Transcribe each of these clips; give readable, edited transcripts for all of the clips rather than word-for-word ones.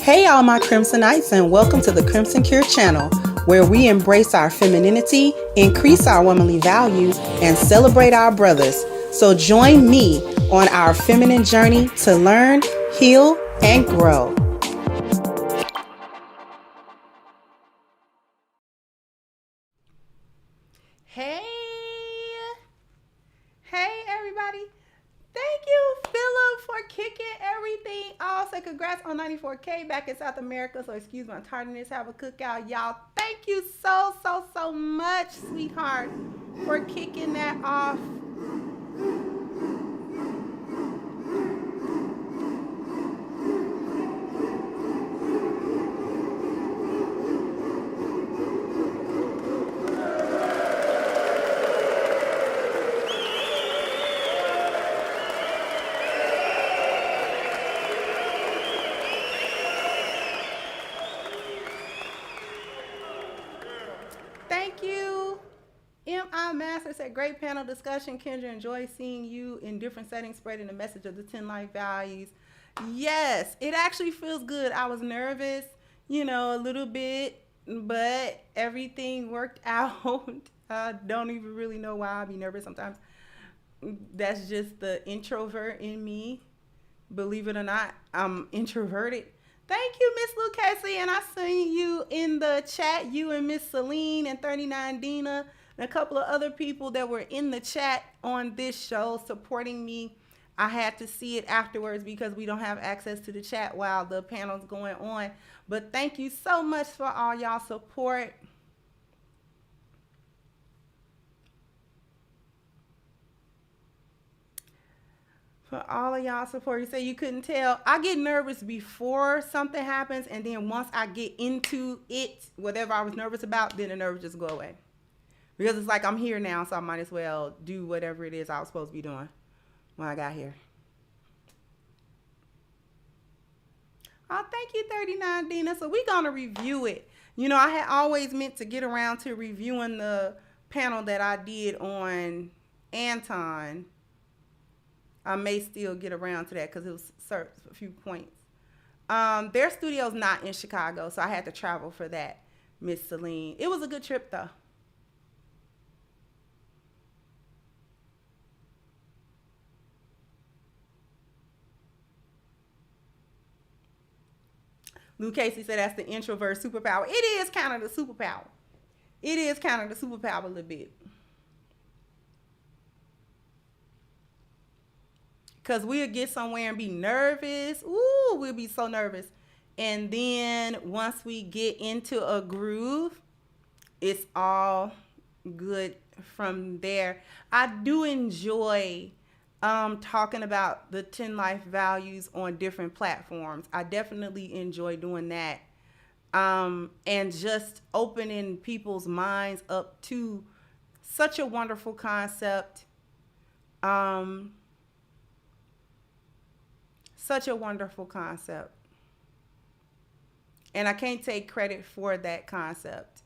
Hey, all my Crimsonites, and welcome to the Crimson Cure channel, where we embrace our femininity, increase our womanly values, and celebrate our brothers. So join me on our feminine journey to learn, heal, and grow. Hey, everybody. Thank you, Philip, for kicking everything off. So congrats on 94K back in South America. So excuse my tardiness. Have a cookout, y'all. Thank you so much, sweetheart, for kicking that off. Thank you. M.I. Master said, great panel discussion. Kendra, enjoy seeing you in different settings, spreading the message of the 10 life values. Yes, it actually feels good. I was nervous, a little bit, but everything worked out. I don't even really know why I be nervous sometimes. That's just the introvert in me. Believe it or not, I'm introverted. Thank you, Miss Lucchesi, and I seen you in the chat, you and Miss Celine and 39 Dina, and a couple of other people that were in the chat on this show supporting me. I had to see it afterwards because we don't have access to the chat while the panel's going on. But thank you so much for all y'all support. For all of y'all support. You say you couldn't tell. I get nervous before something happens, and then once I get into it, whatever I was nervous about, then the nerves just go away. Because it's like I'm here now, so I might as well do whatever it is I was supposed to be doing when I got here. Oh, thank you, 39 Dina. So we're going to review it. I had always meant to get around to reviewing the panel that I did on Anton. I may still get around to that because it was a few points. Their studio's not in Chicago, so I had to travel for that, Miss Celine. It was a good trip, though. Lou Casey said that's the introvert superpower. It is kind of the superpower. It is kind of the superpower a little bit. Because we'll get somewhere and be nervous. Ooh, we'll be so nervous. And then once we get into a groove, it's all good from there. I do enjoy talking about the 10 life values on different platforms. I definitely enjoy doing that. And just opening people's minds up to such a wonderful concept. Such a wonderful concept. And I can't take credit for that concept.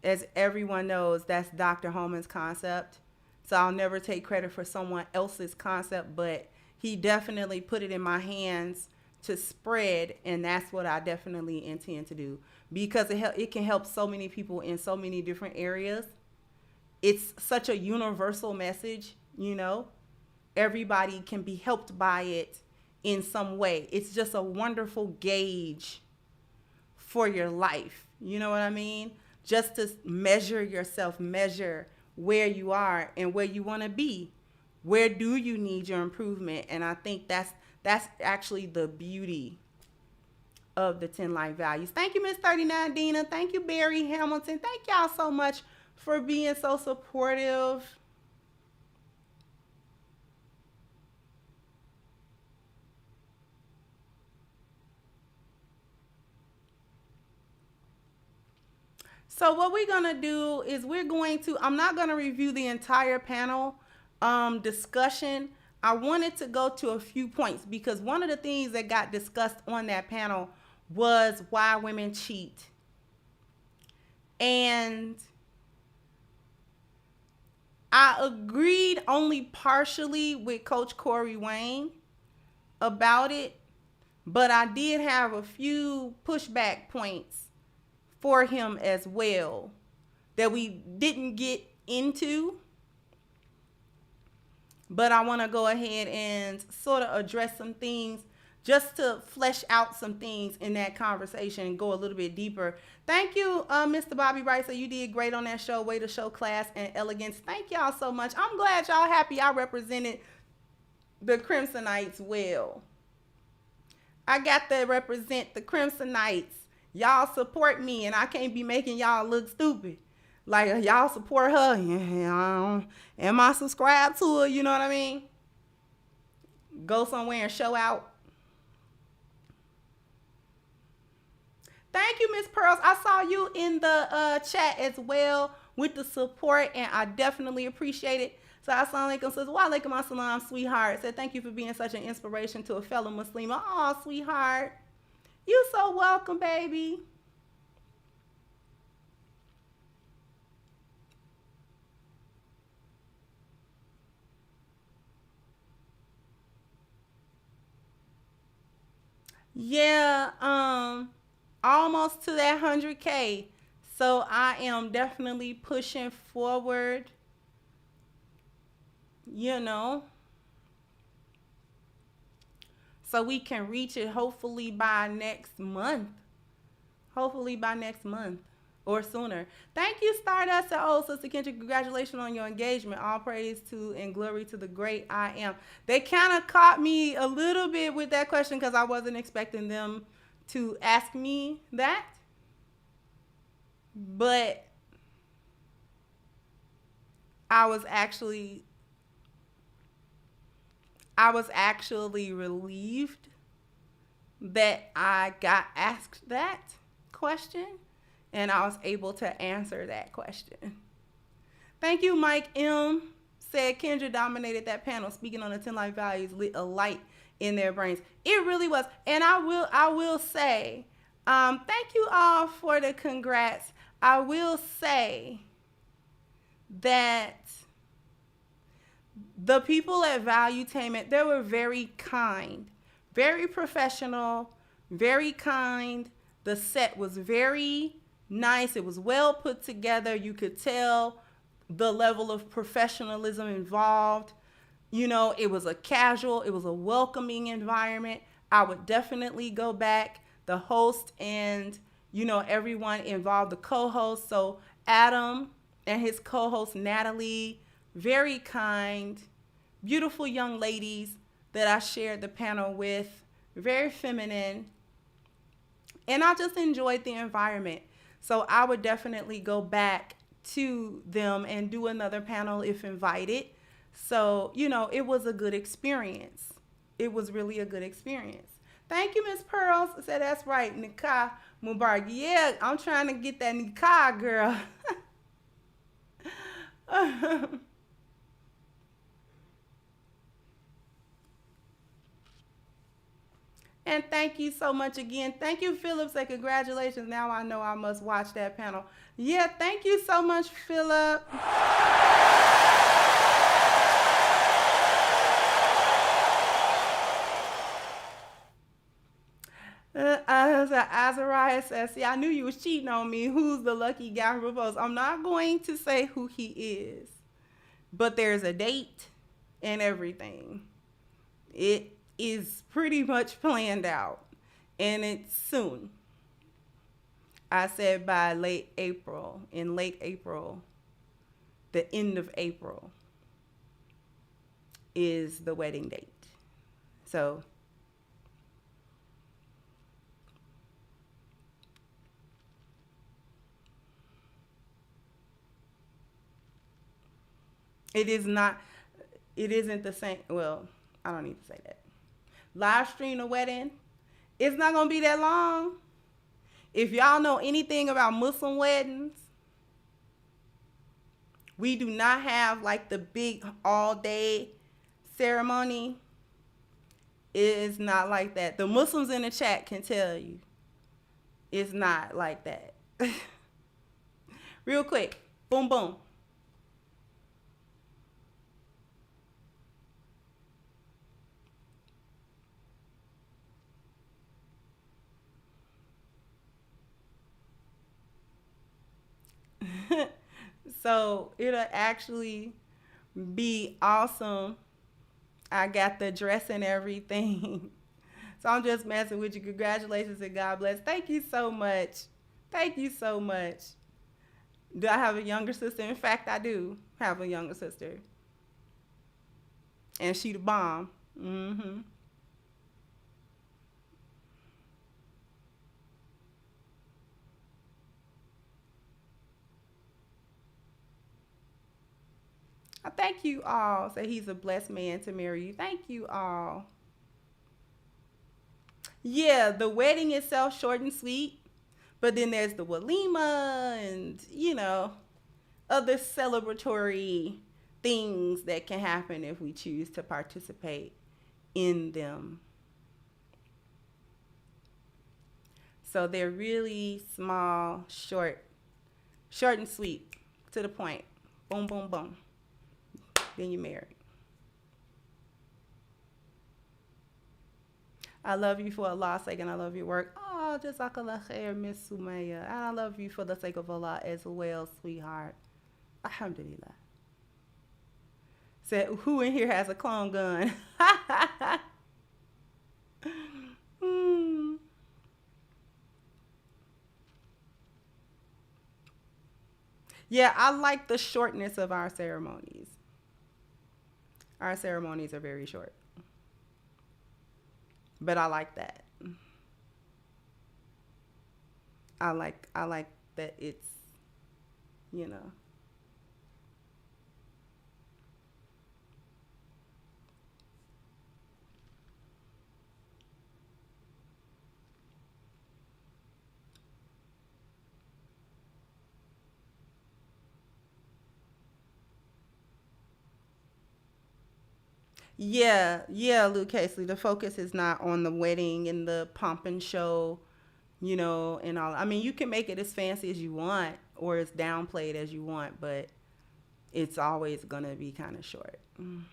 As everyone knows, that's Dr. Holman's concept. So I'll never take credit for someone else's concept, but he definitely put it in my hands to spread, and that's what I definitely intend to do. Because it can help so many people in so many different areas. It's such a universal message, Everybody can be helped by it in some way. It's just a wonderful gauge for your life. You know what I mean? Just to measure yourself, measure where you are and where you want to be. Where do you need your improvement? And I think that's actually the beauty of the 10 life values. Thank you, Miss 39 Dina. Thank you, Barry Hamilton. Thank y'all so much for being so supportive. So what we're going to do is I'm not going to review the entire panel discussion. I wanted to go to a few points because one of the things that got discussed on that panel was why women cheat. And I agreed only partially with Coach Corey Wayne about it, But I did have a few pushback points for him as well that we didn't get into. But I want to go ahead and sort of address some things just to flesh out some things in that conversation and go a little bit deeper. Thank you, Mr. Bobby Wright. So you did great on that show. Way to show class and elegance. Thank y'all so much. I'm glad y'all happy I represented the Crimsonites well. I got to represent the Crimsonites. Y'all support me, and I can't be making y'all look stupid. Like, y'all support her. Yeah, am I subscribed to her? You know what I mean? Go somewhere and show out. Thank you, Miss Pearls. I saw you in the chat as well with the support, and I definitely appreciate it. So, assalamu alaikum, says, wa alaikum assalam, sweetheart. Said, thank you for being such an inspiration to a fellow Muslim. Oh, sweetheart. You so welcome, baby. Yeah, almost to that 100K. So I am definitely pushing forward, you know, so we can reach it hopefully by next month. Hopefully by next month or sooner. Thank you, Stardust. Oh, Sister Kendra, congratulations on your engagement. All praise to and glory to the great I am. They kind of caught me a little bit with that question because I wasn't expecting them to ask me that. But I was actually relieved that I got asked that question and I was able to answer that question. Thank you, Mike M. Said Kendra dominated that panel, speaking on the 10 life values, lit a light in their brains. It really was. And I will say, thank you all for the congrats. I will say that the people at Valuetainment, they were very kind, very professional, very kind. The set was very nice. It was well put together. You could tell the level of professionalism involved. You know, it was a welcoming environment. I would definitely go back. The host and, you know, everyone involved, the co-host. So Adam and his co-host Natalie, very kind, beautiful young ladies that I shared the panel with, very feminine. And I just enjoyed the environment. So I would definitely go back to them and do another panel if invited. So, you know, it was a good experience. It was really a good experience. Thank you, Miss Pearls. I said, that's right, Nikah Mubarak. Yeah, I'm trying to get that Nikah, girl. And thank you so much again. Thank you, Philip. Say congratulations. Now I know I must watch that panel. Yeah, thank you so much, Philip. Azariah says, see, I knew you was cheating on me. Who's the lucky guy who proposed? I'm not going to say who he is, but there's a date and everything. It is pretty much planned out, and it's soon. I said by late April. In late April, the end of April is the wedding date. So it isn't the same. Well, I don't need to say that. Live stream the wedding. It's not going to be that long. If y'all know anything about Muslim weddings, we do not have like the big all day ceremony. It is not like that. The Muslims in the chat can tell you it's not like that. Real quick. Boom, boom. So it'll actually be awesome. I got the dress and everything. So I'm just messing with you. Congratulations and God bless. Thank you so much. Thank you so much. Do I have a younger sister? In fact, I do have a younger sister. And she the bomb. Mm-hmm. I thank you all. Say he's a blessed man to marry you. Thank you all. Yeah, the wedding itself short and sweet, but then there's the walima and other celebratory things that can happen if we choose to participate in them. So they're really small, short and sweet, to the point. Boom, boom, boom. Then you're married. I love you for Allah's sake, and I love your work. Oh, jazakallah khair, Miss Sumaya. And I love you for the sake of Allah as well, sweetheart. Alhamdulillah. Said, who in here has a clone gun? Yeah, I like the shortness of our ceremonies. Our ceremonies are very short. But I like that. I like that it's, you know. Yeah, Luke Casely. The focus is not on the wedding and the pomp and show, and all. I mean, you can make it as fancy as you want or as downplayed as you want, but it's always going to be kind of short. Am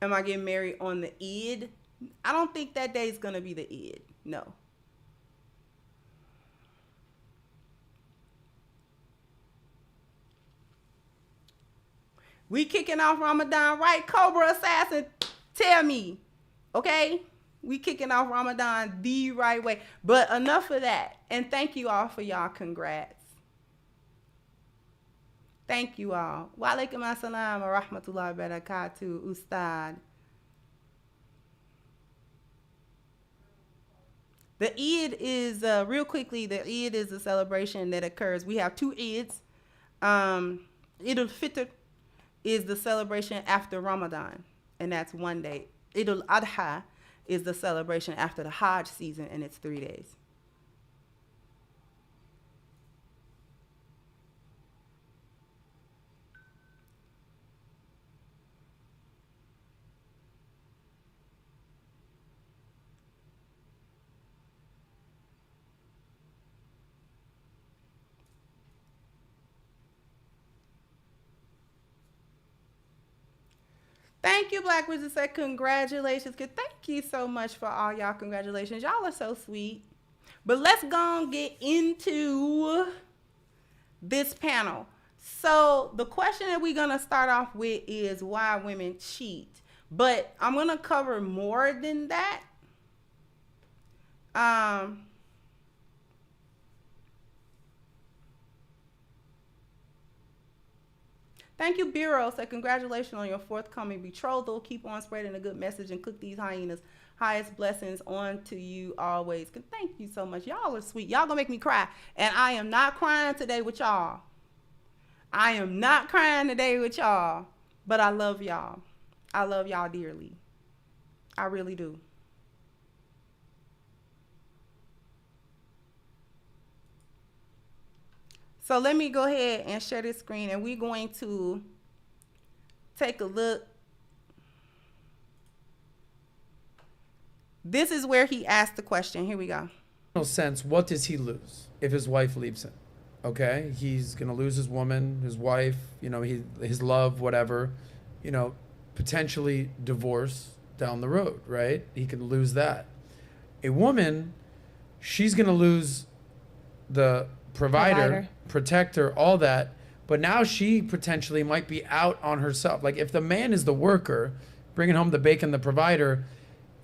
I getting married on the Eid? I don't think that day is going to be the Eid. No. We kicking off Ramadan, right? Cobra Assassin, tell me, okay? We kicking off Ramadan the right way. But enough of that. And thank you all for y'all congrats. Thank you all. Wa alaikum assalam wa rahmatullahi wa barakatuh, Ustad. The Eid is, real quickly, the Eid is a celebration that occurs. We have two Eids. Eid al-Fitr is the celebration after Ramadan, and that's one day. Eid al-Adha is the celebration after the Hajj season, and it's 3 days. Thank you, Black Wizard said congratulations. Thank you so much for all y'all congratulations. Y'all are so sweet. But let's go and get into this panel. So the question that we're going to start off with is why women cheat. But I'm going to cover more than that. Thank you, Bureau. Said congratulations on your forthcoming betrothal. Keep on spreading a good message and cook these hyenas. Highest blessings on to you always. Thank you so much. Y'all are sweet. Y'all gonna make me cry. And I am not crying today with y'all. I am not crying today with y'all. But I love y'all. I love y'all dearly. I really do. So let me go ahead and share this screen, and we're going to take a look. This is where he asked the question. Here we go. No sense. What does he lose if his wife leaves him? Okay, he's gonna lose his woman, his wife, his love, whatever, potentially divorce down the road, right? He could lose that. A woman, she's going to lose the provider, protector, all that. But now she potentially might be out on herself. Like if the man is the worker, bringing home the bacon, the provider,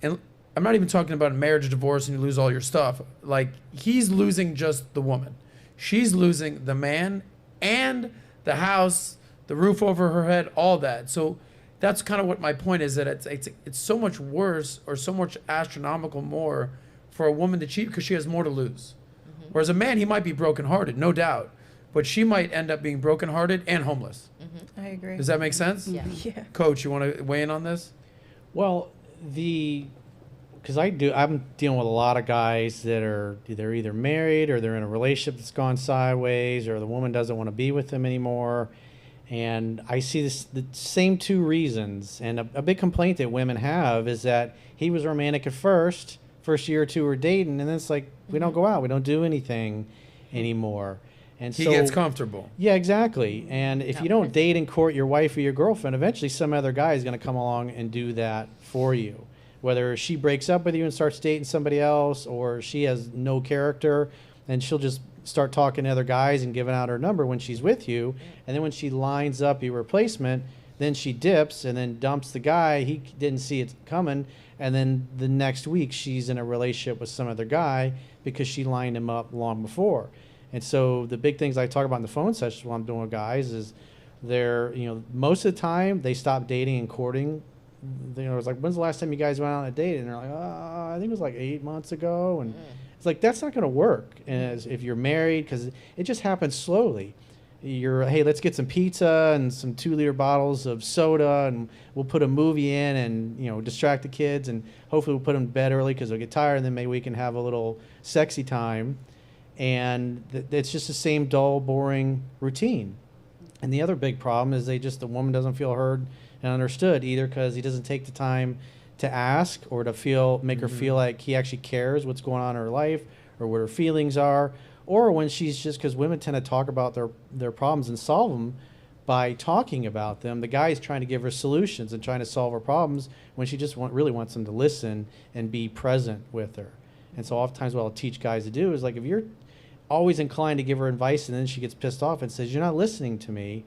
and I'm not even talking about a marriage, divorce, and you lose all your stuff. Like he's losing just the woman. She's losing the man and the house, the roof over her head, all that. So that's kind of what my point is, that it's so much worse or so much astronomical more for a woman to cheat because she has more to lose. Mm-hmm. Whereas a man, he might be brokenhearted, no doubt. But she might end up being brokenhearted and homeless. Mm-hmm. I agree. Does that make sense? Yeah. Yeah. Coach, you want to weigh in on this? Well, because I'm dealing with a lot of guys that are either married or they're in a relationship that's gone sideways, or the woman doesn't want to be with them anymore. And I see the same two reasons. And a big complaint that women have is that he was romantic at first year or two we're dating, and then it's like, we don't go out, we don't do anything anymore. And He so, gets comfortable. Yeah, exactly. And if you don't date and court your wife or your girlfriend, eventually some other guy is going to come along and do that for you. Whether she breaks up with you and starts dating somebody else, or she has no character and she'll just start talking to other guys and giving out her number when she's with you. And then when she lines up your replacement, then she dips and then dumps the guy. He didn't see it coming. And then the next week she's in a relationship with some other guy because she lined him up long before. And so the big things I talk about in the phone sessions while I'm doing with guys is most of the time they stop dating and courting. It's like, when's the last time you guys went out on a date? And they're like, I think it was like 8 months ago. And it's like, that's not going to work if you're married, because it just happens slowly. Hey, let's get some pizza and some 2-liter bottles of soda, and we'll put a movie in and, distract the kids, and hopefully we'll put them to bed early because they'll get tired, and then maybe we can have a little sexy time. And it's just the same dull, boring routine. And the other big problem is the woman doesn't feel heard and understood, either because he doesn't take the time to ask or to make her feel like he actually cares what's going on in her life or what her feelings are, or when she's just, because women tend to talk about their problems and solve them by talking about them. The guy is trying to give her solutions and trying to solve her problems when she just really wants him to listen and be present with her. And so oftentimes what I'll teach guys to do is, like, if you're always inclined to give her advice and then she gets pissed off and says, you're not listening to me,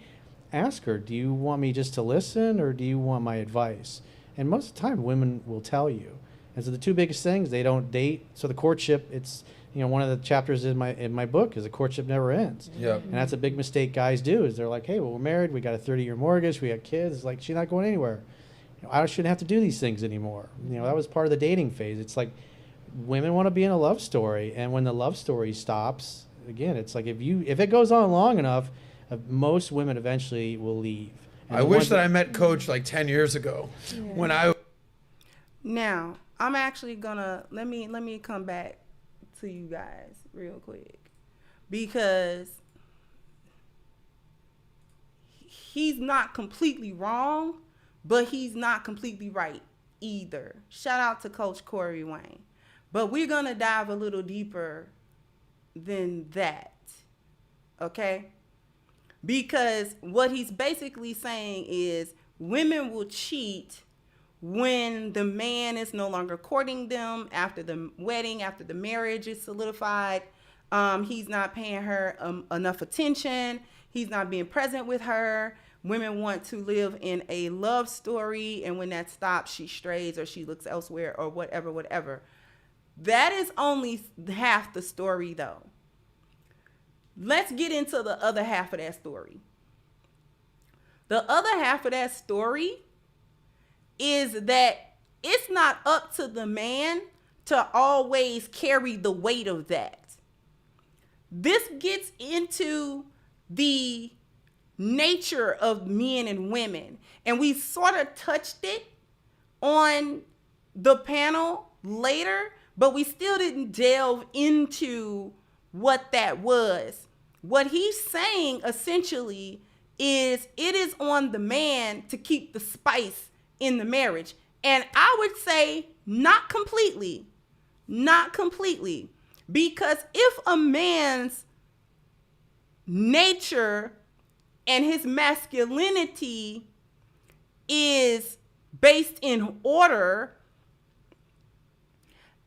ask her, do you want me just to listen or do you want my advice? And most of the time women will tell you. And so the two biggest things, they don't date. So the courtship, it's, one of the chapters in my book is the courtship never ends. Yep. And that's a big mistake guys do, is they're like, hey, well, we're married, we got a 30-year mortgage, we got kids. It's like, she's not going anywhere. I shouldn't have to do these things anymore. That was part of the dating phase. It's like, women want to be in a love story, and when the love story stops, again, it's like, if it goes on long enough, most women eventually will leave. And I wish that I met Coach like 10 years ago when I. Now, I'm actually gonna let me come back to you guys real quick, because he's not completely wrong, but he's not completely right either. Shout out to Coach Corey Wayne. But we're going to dive a little deeper than that, okay? Because what he's basically saying is women will cheat when the man is no longer courting them after the wedding, after the marriage is solidified. He's not paying her enough attention. He's not being present with her. Women want to live in a love story, and when that stops, she strays or she looks elsewhere or whatever. That is only half the story, though. Let's get into the other half of that story. The other half of that story is that it's not up to the man to always carry the weight of that. This gets into the nature of men and women, and we sort of touched it on the panel later, but we still didn't delve into what that was. What he's saying essentially is it is on the man to keep the spice in the marriage. And I would say not completely, because if a man's nature and his masculinity is based in order,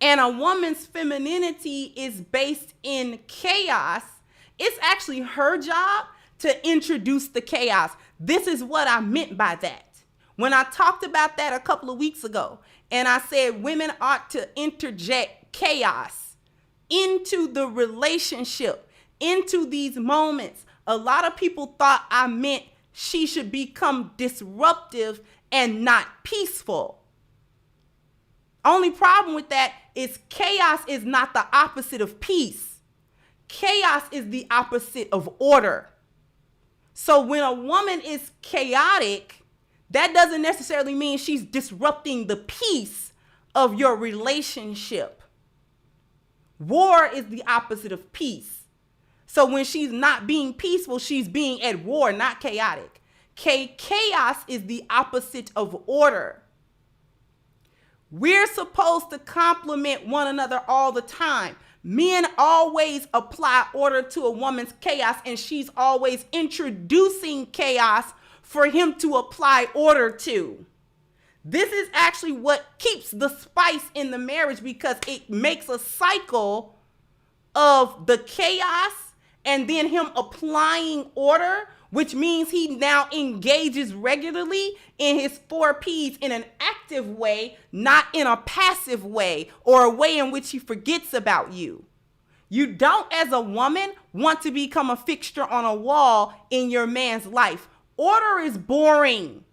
and a woman's femininity is based in chaos, it's actually her job to introduce the chaos. This is what I meant by that. When I talked about that a couple of weeks ago, and I said women ought to interject chaos into the relationship, into these moments, a lot of people thought I meant she should become disruptive and not peaceful. Only problem with that is chaos is not the opposite of peace. Chaos is the opposite of order. So when a woman is chaotic, that doesn't necessarily mean she's disrupting the peace of your relationship. War is the opposite of peace. So when she's not being peaceful, she's being at war, not chaotic. Chaos is the opposite of order. We're supposed to complement one another all the time. Men always apply order to a woman's chaos, and she's always introducing chaos for him to apply order to. This is actually what keeps the spice in the marriage, because it makes a cycle of the chaos and then him applying order, which means he now engages regularly in his 4 Ps in an active way, not in a passive way or a way in which he forgets about you. You don't, as a woman, want to become a fixture on a wall in your man's life. Order is boring.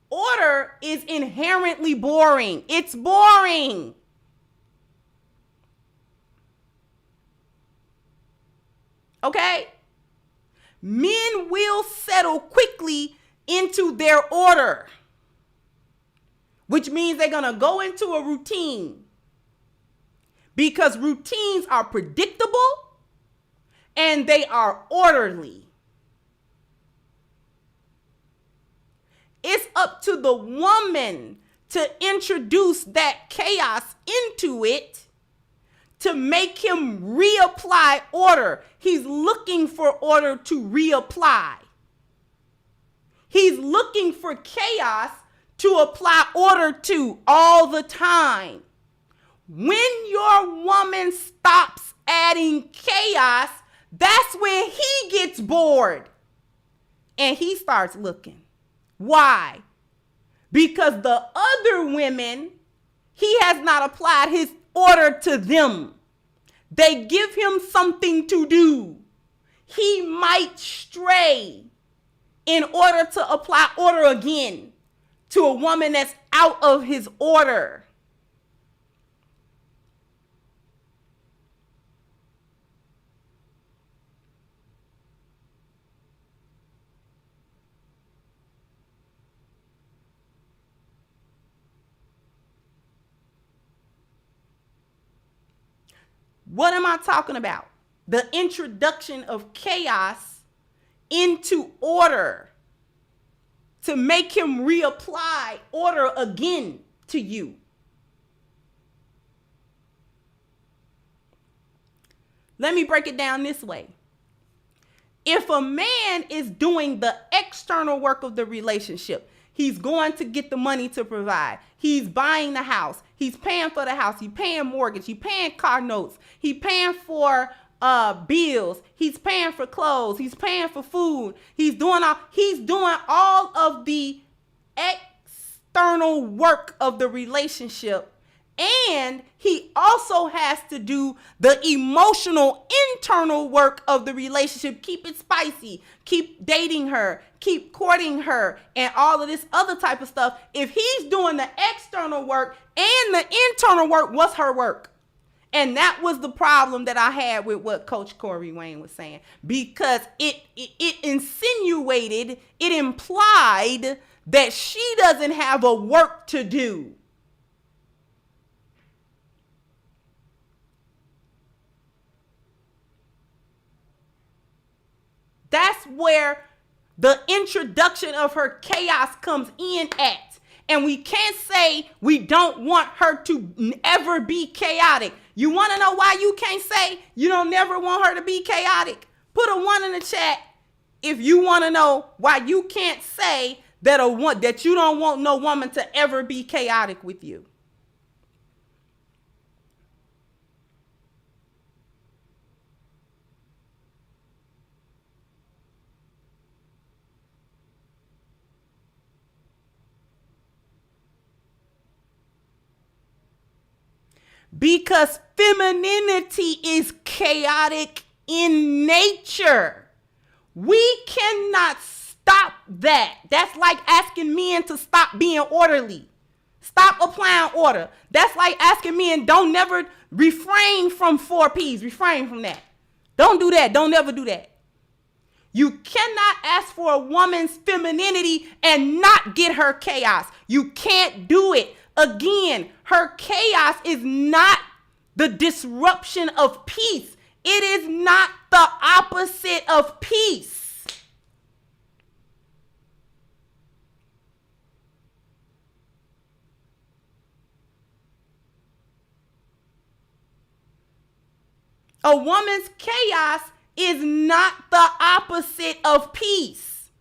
Order is inherently boring. It's boring. Okay? Men will settle quickly into their order, which means they're going to go into a routine, because routines are predictable and they are orderly. It's up to the woman to introduce that chaos into it to make him reapply order. He's looking for order to reapply. He's looking for chaos to apply order to all the time. When your woman stops adding chaos, that's when he gets bored and he starts looking. Why? Because the other women, he has not applied his order to them. They give him something to do. He might stray in order to apply order again to a woman that's out of his order. What am I talking about? The introduction of chaos into order to make him reapply order again to you. Let me break it down this way. If a man is doing the external work of the relationship, he's going to get the money to provide. He's buying the house. He's paying for the house. He's paying mortgage. He's paying car notes. He's paying for bills. He's paying for clothes. He's paying for food. He's doing all of the external work of the relationship. And he also has to do the emotional internal work of the relationship. Keep it spicy. Keep dating her. Keep courting her. And all of this other type of stuff. If he's doing the external work and the internal work, what's her work? And that was the problem that I had with what Coach Corey Wayne was saying. Because it insinuated, it implied that she doesn't have a work to do. That's where the introduction of her chaos comes in at. And we can't say we don't want her to ever be chaotic. You want to know why you can't say you don't never want her to be chaotic? Put a 1 in the chat if you want to know why you can't say that you don't want no woman to ever be chaotic with you. Because femininity is chaotic in nature. We cannot stop that. That's like asking men to stop being orderly. Stop applying order. That's like asking men, don't never refrain from 4 Ps. Refrain from that. Don't do that. Don't never do that. You cannot ask for a woman's femininity and not get her chaos. You can't do it. Again, her chaos is not the disruption of peace. It is not the opposite of peace. A woman's chaos is not the opposite of peace.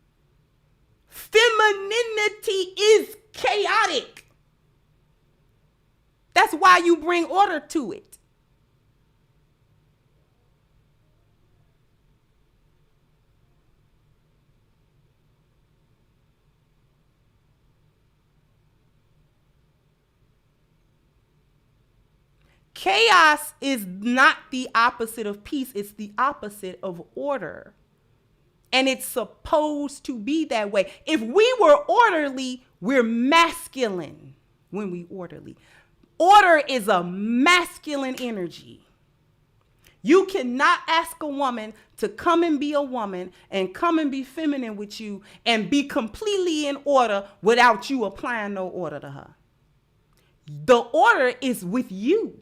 Femininity is chaotic. That's why you bring order to it. Chaos is not the opposite of peace. It's the opposite of order. And it's supposed to be that way. If we were orderly, we're masculine when we orderly. Order is a masculine energy. You cannot ask a woman to come and be a woman and come and be feminine with you and be completely in order without you applying no order to her. The order is with you.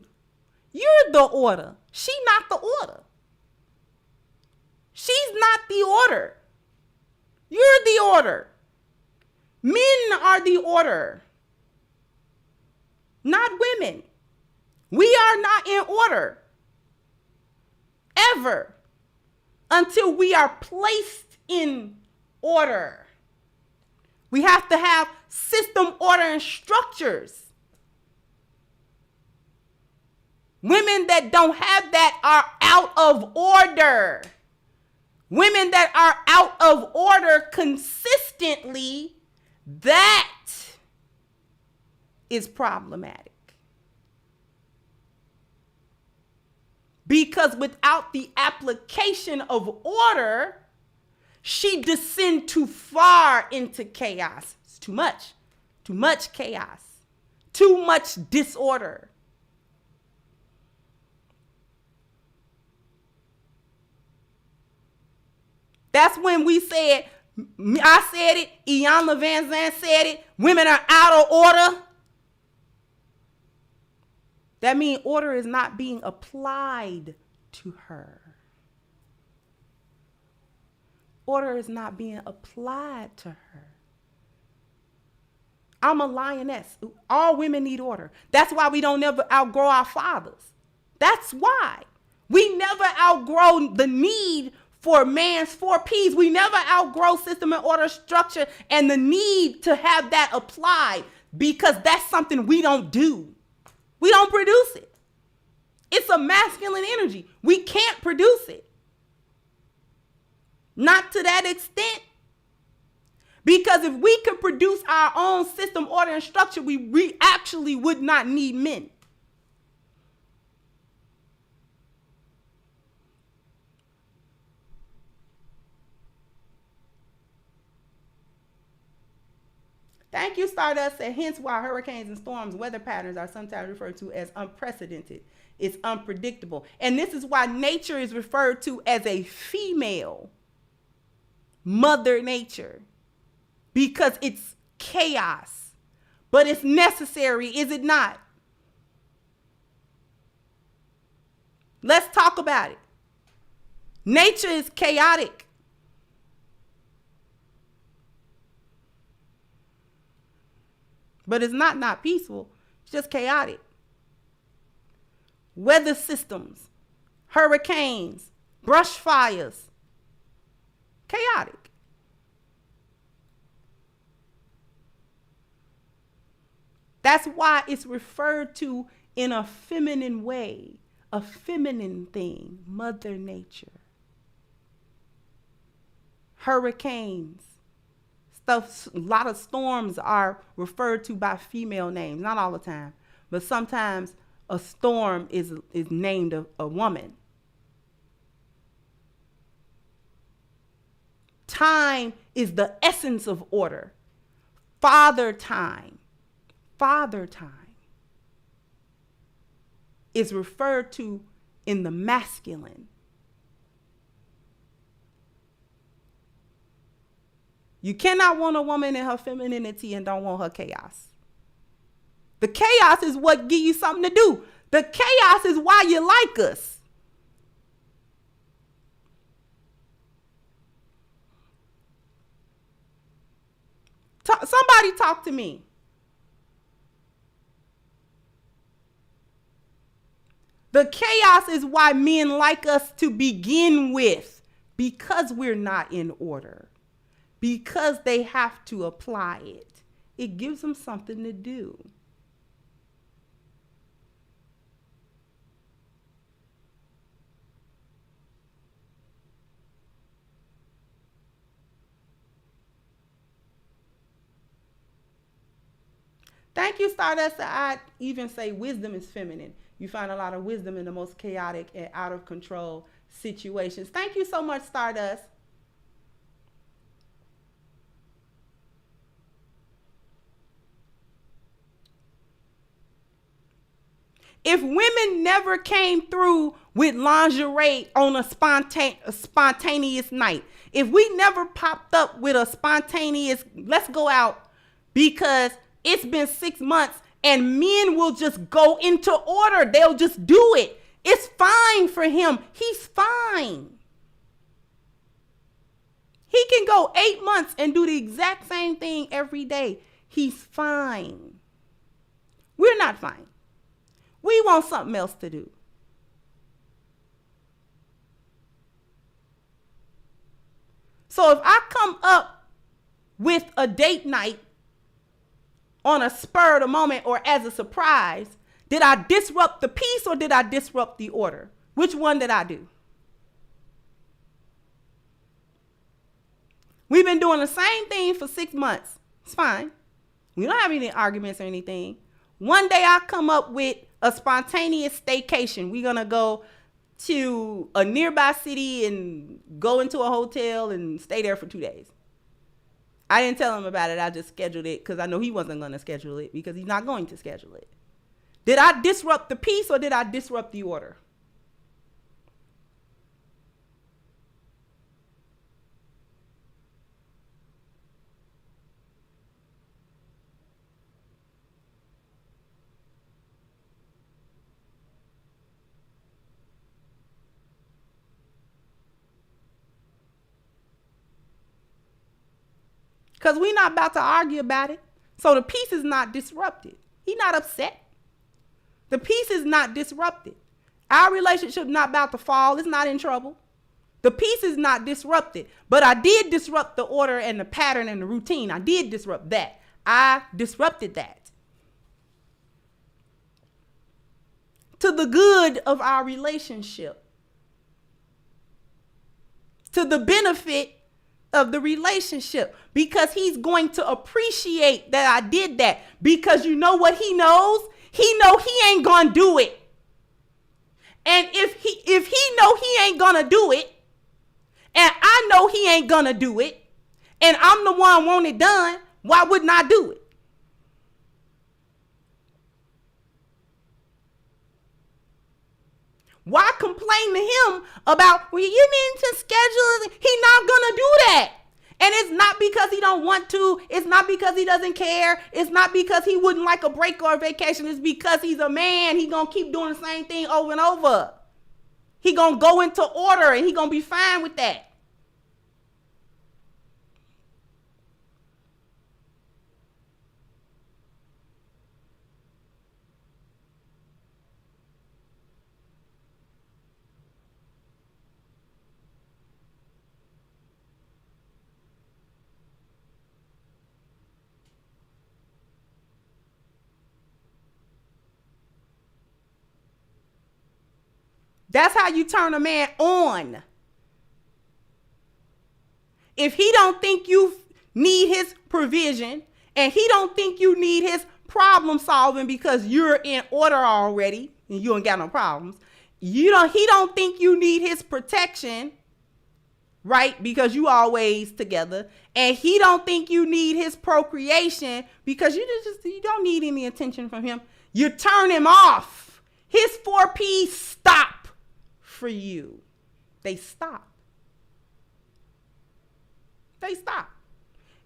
You're the order. She's not the order. She's not the order. You're the order. Men are the order, not women. We are not in order ever until we are placed in order. We have to have system, order, and structures. Women that don't have that are out of order. Women that are out of order consistently, that is problematic. Because without the application of order, she descends too far into chaos. It's too much chaos, too much disorder. That's when we said, I said it, Iyanla Van Zandt said it, women are out of order. That means order is not being applied to her. Order is not being applied to her. I'm a lioness. All women need order. That's why we don't never outgrow our fathers. That's why. We never outgrow the need for man's 4 Ps. We never outgrow system and order, structure, and the need to have that applied, because that's something we don't do. We don't produce it. It's a masculine energy. We can't produce it. Not to that extent. Because if we could produce our own system, order, and structure, we actually would not need men. Thank you, Stardust, and hence why hurricanes and storms, weather patterns are sometimes referred to as unprecedented. It's unpredictable. And this is why nature is referred to as a female, Mother Nature, because it's chaos. But it's necessary, is it not? Let's talk about it. Nature is chaotic. But it's not peaceful. It's just chaotic. Weather systems, hurricanes, brush fires, chaotic. That's why it's referred to in a feminine way, a feminine thing, Mother Nature. Hurricanes. Stuff, a lot of storms are referred to by female names, not all the time, but sometimes a storm is named a woman. Time is the essence of order. Father time is referred to in the masculine. You cannot want a woman in her femininity and don't want her chaos. The chaos is what gives you something to do. The chaos is why you like us. Somebody talk to me. The chaos is why men like us to begin with, because we're not in order, because they have to apply it. It gives them something to do. Thank you, Stardust. I even say wisdom is feminine. You find a lot of wisdom in the most chaotic and out of control situations. Thank you so much, Stardust. If women never came through with lingerie on a spontaneous night, if we never popped up with a spontaneous, let's go out because it's been 6 months, and men will just go into order. They'll just do it. It's fine for him. He's fine. He can go 8 months and do the exact same thing every day. He's fine. We're not fine. We want something else to do. So if I come up with a date night on a spur of the moment or as a surprise, did I disrupt the peace or did I disrupt the order? Which one did I do? We've been doing the same thing for 6 months. It's fine. We don't have any arguments or anything. One day I come up with a spontaneous staycation. We're going to go to a nearby city and go into a hotel and stay there for 2 days. I didn't tell him about it. I just scheduled it because I know he wasn't going to schedule it because he's not going to schedule it. Did I disrupt the peace or did I disrupt the order? Because we're not about to argue about it. So the peace is not disrupted. He's not upset. The peace is not disrupted. Our relationship not about to fall. It's not in trouble. The peace is not disrupted. But I did disrupt the order and the pattern and the routine. I did disrupt that. I disrupted that. To the good of our relationship. To the benefit of the relationship, because he's going to appreciate that I did that, because you know what he knows? He know he ain't gonna do it. And if he know he ain't gonna do it, and I know he ain't gonna do it, and I'm the one want it done, why wouldn't I do it? Why complain to him about, well, you need to schedule? He's not going to do that. And it's not because he don't want to. It's not because he doesn't care. It's not because he wouldn't like a break or a vacation. It's because he's a man. He's going to keep doing the same thing over and over. He going to go into order and he going to be fine with that. That's how you turn a man on. If he don't think you need his provision and he don't think you need his problem solving because you're in order already, and you ain't got no problems. He don't think you need his protection, right? Because you always together. And he don't think you need his procreation because you don't need any attention from him. You turn him off. His 4 P's stop for you. They stop. They stop.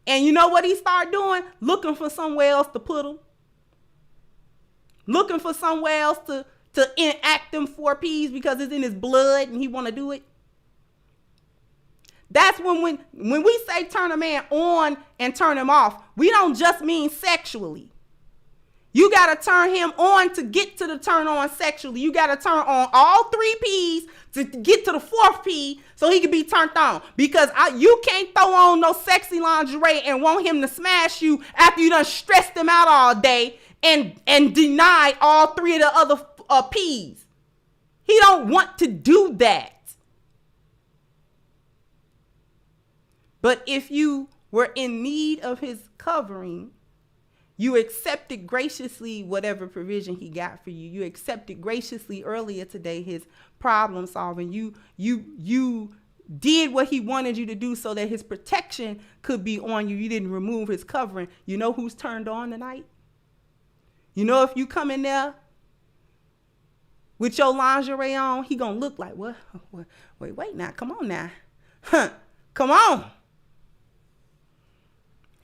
And you know what he start doing? Looking for somewhere else to put them. Looking for somewhere else to enact them 4 P's because it's in his blood and he want to do it. That's when we say turn a man on and turn him off, we don't just mean sexually. You got to turn him on to get to the turn on sexually. You got to turn on all 3 P's to get to the 4th P so he can be turned on. Because you can't throw on no sexy lingerie and want him to smash you after you done stressed him out all day and denied all 3 of the other P's. He don't want to do that. But if you were in need of his covering, you accepted graciously whatever provision he got for you. You accepted graciously earlier today his problem solving. You did what he wanted you to do so that his protection could be on you. You didn't remove his covering. You know who's turned on tonight? You know if you come in there with your lingerie on, he gonna look like, what? Wait now, come on now. Come on.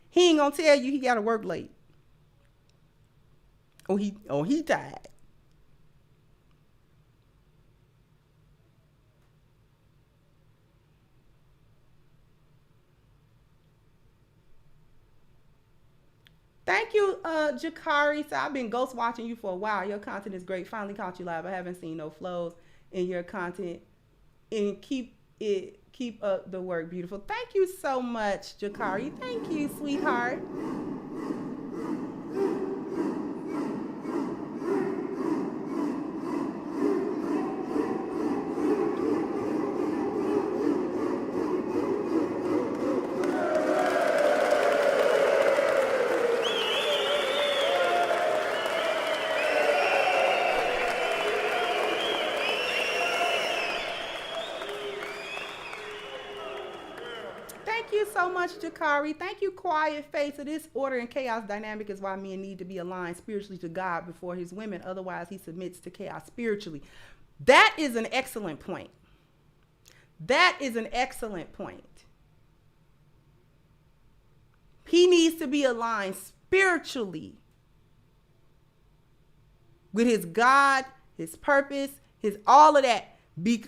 He ain't gonna tell you he gotta work late. He tired. Thank you, Jakari. So I've been ghost watching you for a while. Your content is great. Finally caught you live. I haven't seen no flows in your content. And keep up the work, beautiful. Thank you so much, Jakari. Thank you, sweetheart. So much, Jakari. Thank you, quiet face. Of this order and chaos dynamic is why men need to be aligned spiritually to God before his women. Otherwise, he submits to chaos spiritually. That is an excellent point. That is an excellent point. He needs to be aligned spiritually with his God, his purpose, his all of that.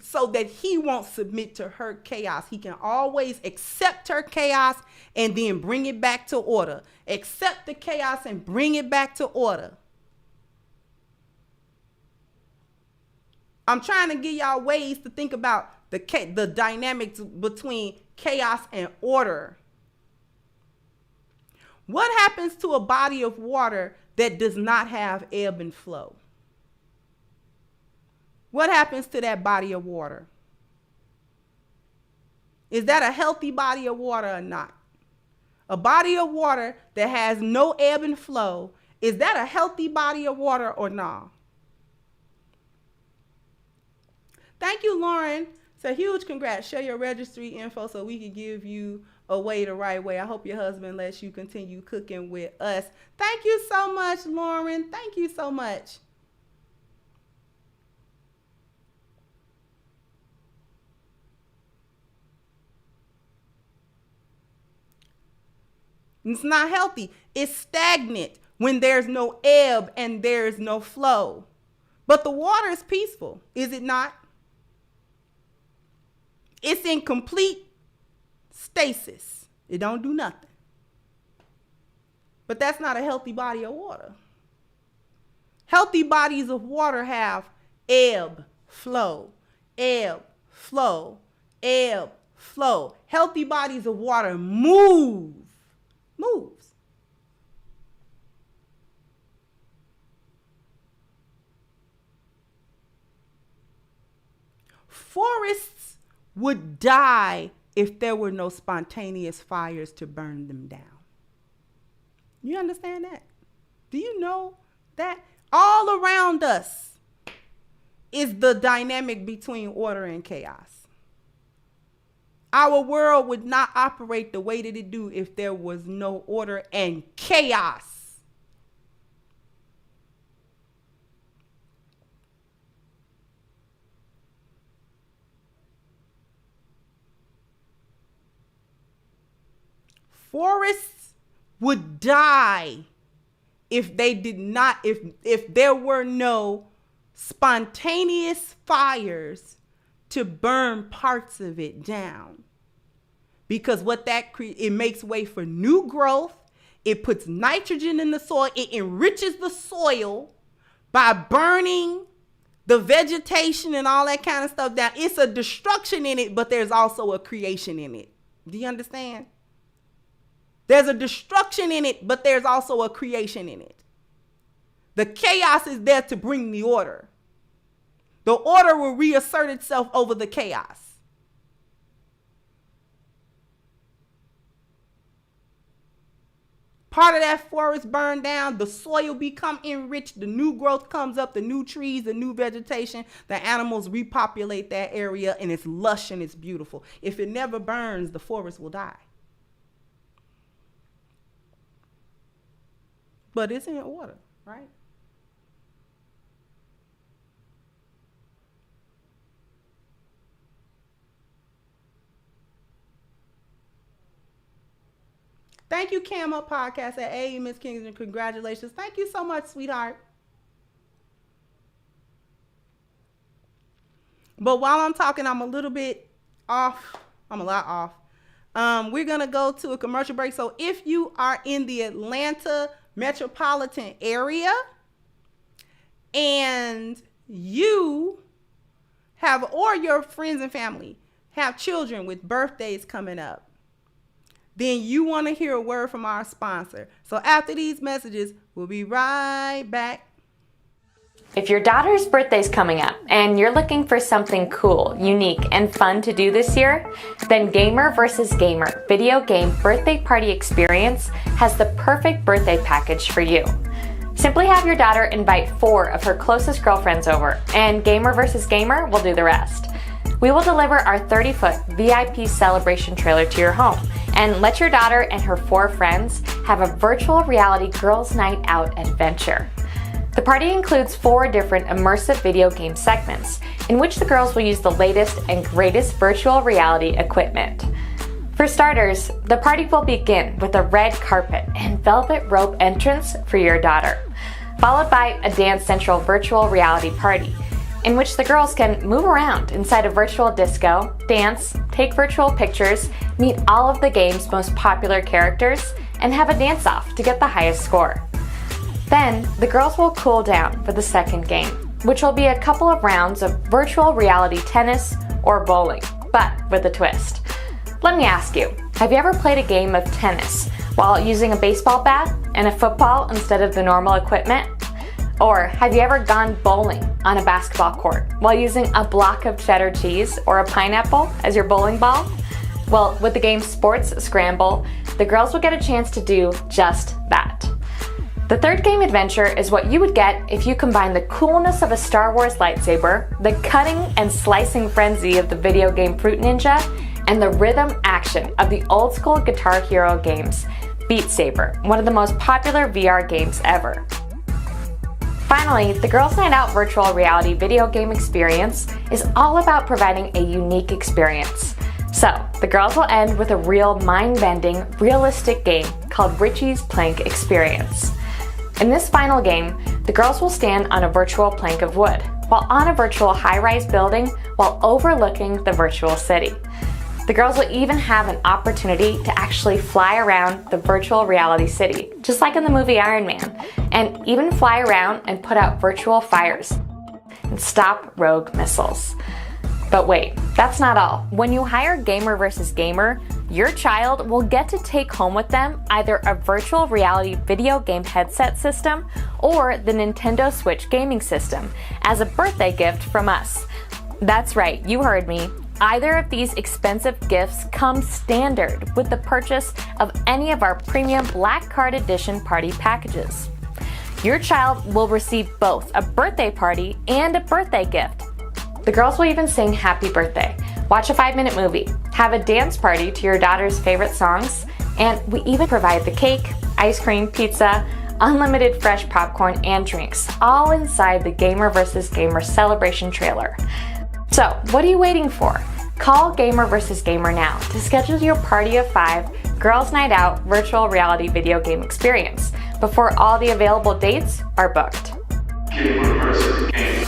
So that he won't submit to her chaos. He can always accept her chaos and then bring it back to order. Accept the chaos and bring it back to order. I'm trying to give y'all ways to think about the dynamics between chaos and order. What happens to a body of water that does not have ebb and flow? What happens to that body of water? Is that a healthy body of water or not? A body of water that has no ebb and flow, is that a healthy body of water or not? Thank you, Lauren. So huge congrats. Share your registry info so we can give you away the right way. I hope your husband lets you continue cooking with us. Thank you so much, Lauren. Thank you so much. It's not healthy. It's stagnant when there's no ebb and there's no flow. But the water is peaceful, is it not? It's in complete stasis. It don't do nothing. But that's not a healthy body of water. Healthy bodies of water have ebb, flow, ebb, flow, ebb, flow. Healthy bodies of water moves. Forests would die if there were no spontaneous fires to burn them down. You understand that? Do you know that all around us is the dynamic between order and chaos. Our world would not operate the way that it do if there was no order and chaos. Forests would die if they did not, if there were no spontaneous fires to burn parts of it down. Because what that it makes way for new growth. It puts nitrogen in the soil. It enriches the soil by burning the vegetation and all that kind of stuff down. It's a destruction in it, but there's also a creation in it. Do you understand? There's a destruction in it, but there's also a creation in it. The chaos is there to bring the order. The order will reassert itself over the chaos. Part of that forest burned down, the soil become enriched, the new growth comes up, the new trees, the new vegetation, the animals repopulate that area, and it's lush and it's beautiful. If it never burns, the forest will die. But it's in order, right? Thank you, Cam Up Podcast at A. Miss Kingston. Congratulations. Thank you so much, sweetheart. But while I'm talking, I'm a little bit off. I'm a lot off. We're going to go to a commercial break. So if you are in the Atlanta metropolitan area and you have, or your friends and family have children with birthdays coming up, then you want to hear a word from our sponsor. So after these messages, we'll be right back. If your daughter's birthday's coming up and you're looking for something cool, unique, and fun to do this year, then Gamer vs. Gamer Video Game Birthday Party Experience has the perfect birthday package for you. Simply have your daughter invite 4 of her closest girlfriends over, and Gamer vs. Gamer will do the rest. We will deliver our 30-foot VIP celebration trailer to your home and let your daughter and her 4 friends have a virtual reality girls' night out adventure. The party includes 4 different immersive video game segments in which the girls will use the latest and greatest virtual reality equipment. For starters, the party will begin with a red carpet and velvet rope entrance for your daughter, followed by a Dance Central virtual reality party in which the girls can move around inside a virtual disco, dance, take virtual pictures, meet all of the game's most popular characters, and have a dance-off to get the highest score. Then, the girls will cool down for the second game, which will be a couple of rounds of virtual reality tennis or bowling, but with a twist. Let me ask you, have you ever played a game of tennis while using a baseball bat and a football instead of the normal equipment? Or have you ever gone bowling on a basketball court while using a block of cheddar cheese or a pineapple as your bowling ball? Well, with the game Sports Scramble, the girls will get a chance to do just that. The third game adventure is what you would get if you combine the coolness of a Star Wars lightsaber, the cutting and slicing frenzy of the video game Fruit Ninja, and the rhythm action of the old school Guitar Hero games, Beat Saber, one of the most popular VR games ever. Finally, the Girls Night Out virtual reality video game experience is all about providing a unique experience. So, the girls will end with a real mind-bending, realistic game called Richie's Plank Experience. In this final game, the girls will stand on a virtual plank of wood, while on a virtual high-rise building while overlooking the virtual city. The girls will even have an opportunity to actually fly around the virtual reality city, just like in the movie Iron Man, and even fly around and put out virtual fires and stop rogue missiles. But wait, that's not all. When you hire Gamer vs. Gamer, your child will get to take home with them either a virtual reality video game headset system or the Nintendo Switch gaming system as a birthday gift from us. That's right, you heard me. Either of these expensive gifts come standard with the purchase of any of our premium Black Card Edition party packages. Your child will receive both a birthday party and a birthday gift. The girls will even sing happy birthday, watch a 5-minute movie, have a dance party to your daughter's favorite songs, and we even provide the cake, ice cream, pizza, unlimited fresh popcorn, and drinks, all inside the Gamer vs. Gamer celebration trailer. So, what are you waiting for? Call Gamer vs. Gamer now to schedule your Party of 5 Girls Night Out virtual reality video game experience before all the available dates are booked. Gamer vs. Gamer.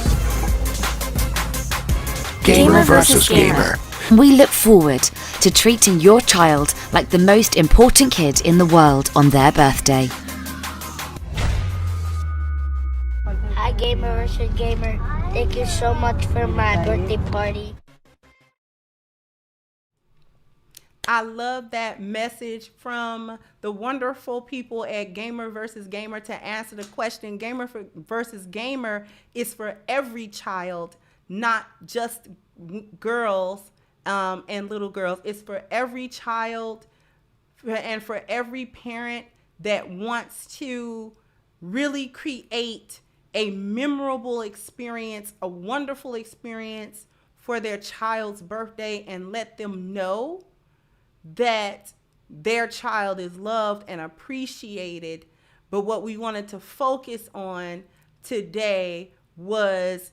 Gamer vs. Gamer. We look forward to treating your child like the most important kid in the world on their birthday. Hi, Gamer vs. Gamer. Thank you so much for my birthday party. I love that message from the wonderful people at Gamer vs. Gamer to answer the question. Gamer vs. Gamer is for every child, not just girls and little girls. It's for every child and for every parent that wants to really create a memorable experience, a wonderful experience for their child's birthday, and let them know that their child is loved and appreciated. But what we wanted to focus on today was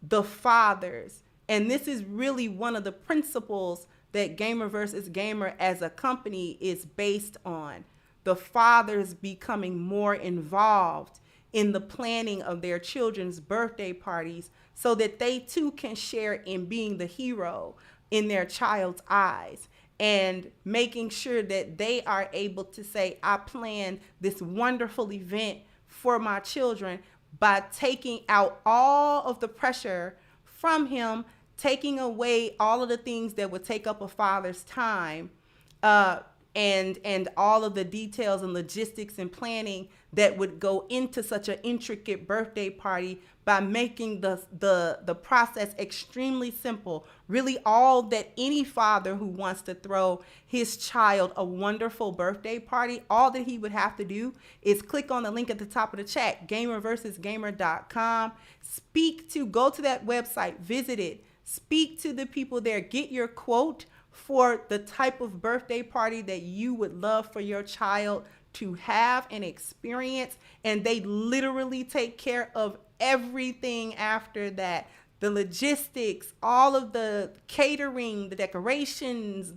the fathers. And this is really one of the principles that Gamer vs. Gamer as a company is based on. The fathers becoming more involved in the planning of their children's birthday parties so that they too can share in being the hero in their child's eyes, and making sure that they are able to say, I planned this wonderful event for my children, by taking out all of the pressure from him, taking away all of the things that would take up a father's time, and all of the details and logistics and planning that would go into such an intricate birthday party, by making the process extremely simple. Really, all that any father who wants to throw his child a wonderful birthday party, all that he would have to do is click on the link at the top of the chat, gamervsgamer.com. Go to that website, visit it, speak to the people there, get your quote for the type of birthday party that you would love for your child to have and experience, and they literally take care of everything after that. The logistics, all of the catering, the decorations,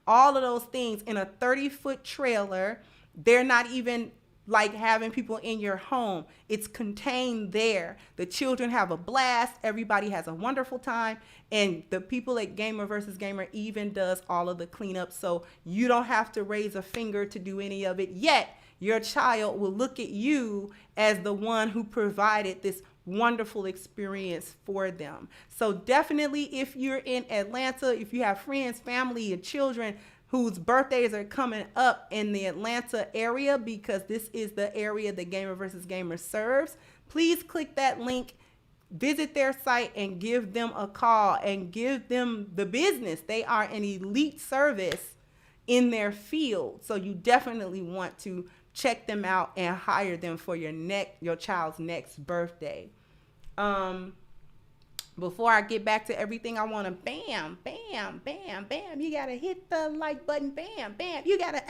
all of those things in a 30-foot trailer. They're not even like having people in your home. It's contained there. The children have a blast. Everybody has a wonderful time. And the people at Gamer vs. Gamer even does all of the cleanup. So you don't have to raise a finger to do any of it. Yet your child will look at you as the one who provided this wonderful experience for them. So definitely, if you're in Atlanta, if you have friends, family, and children whose birthdays are coming up in the Atlanta area, because this is the area that Gamer vs. Gamer serves, please click that link, visit their site, and give them a call and give them the business. They are an elite service in their field. So you definitely want to check them out and hire them for your child's next birthday. Before I get back to everything, I want to bam, bam, bam, bam. You got to hit the like button. Bam, bam. You got to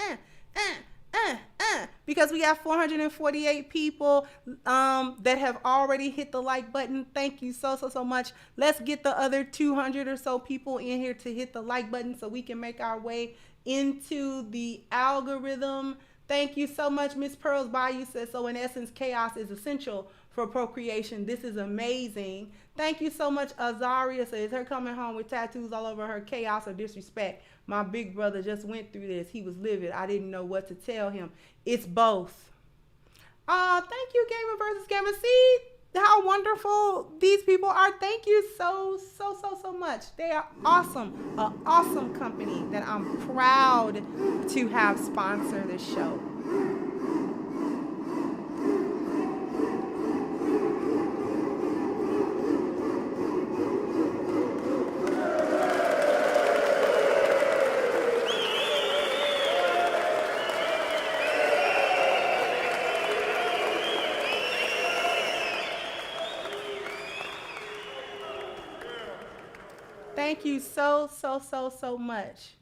because we got 448 people that have already hit the like button. Thank you so much. Let's get the other 200 or so people in here to hit the like button so we can make our way into the algorithm. Thank you so much. Miss Pearls Bayou says, so in essence, chaos is essential for procreation. This is amazing. Thank you so much. Azaria says, her coming home with tattoos all over her, chaos or disrespect. My big brother just went through this. He was livid. I didn't know what to tell him. It's both. Thank you, Gamer vs. Gamer. See how wonderful these people are. Thank you so much. They are awesome. An awesome company that I'm proud to have sponsor this show. Thank you so much.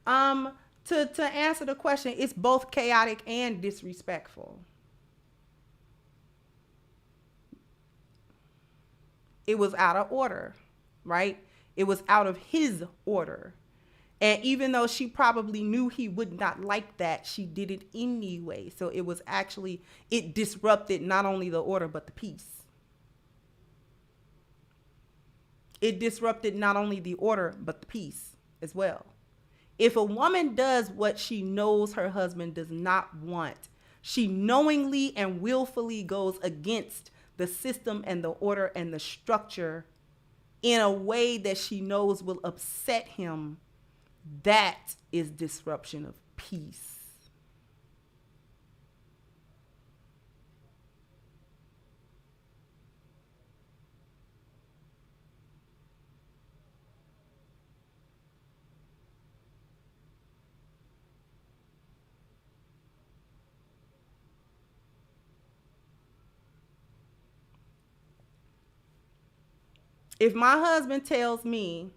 To answer the question, it's both chaotic and disrespectful. It was out of order, right? It was out of his order. And even though she probably knew he would not like that, she did it anyway. So it was actually, it disrupted not only the order, but the peace. It disrupted not only the order, but the peace as well. If a woman does what she knows her husband does not want, she knowingly and willfully goes against the system and the order and the structure in a way that she knows will upset him. That is disruption of peace. If my husband tells me,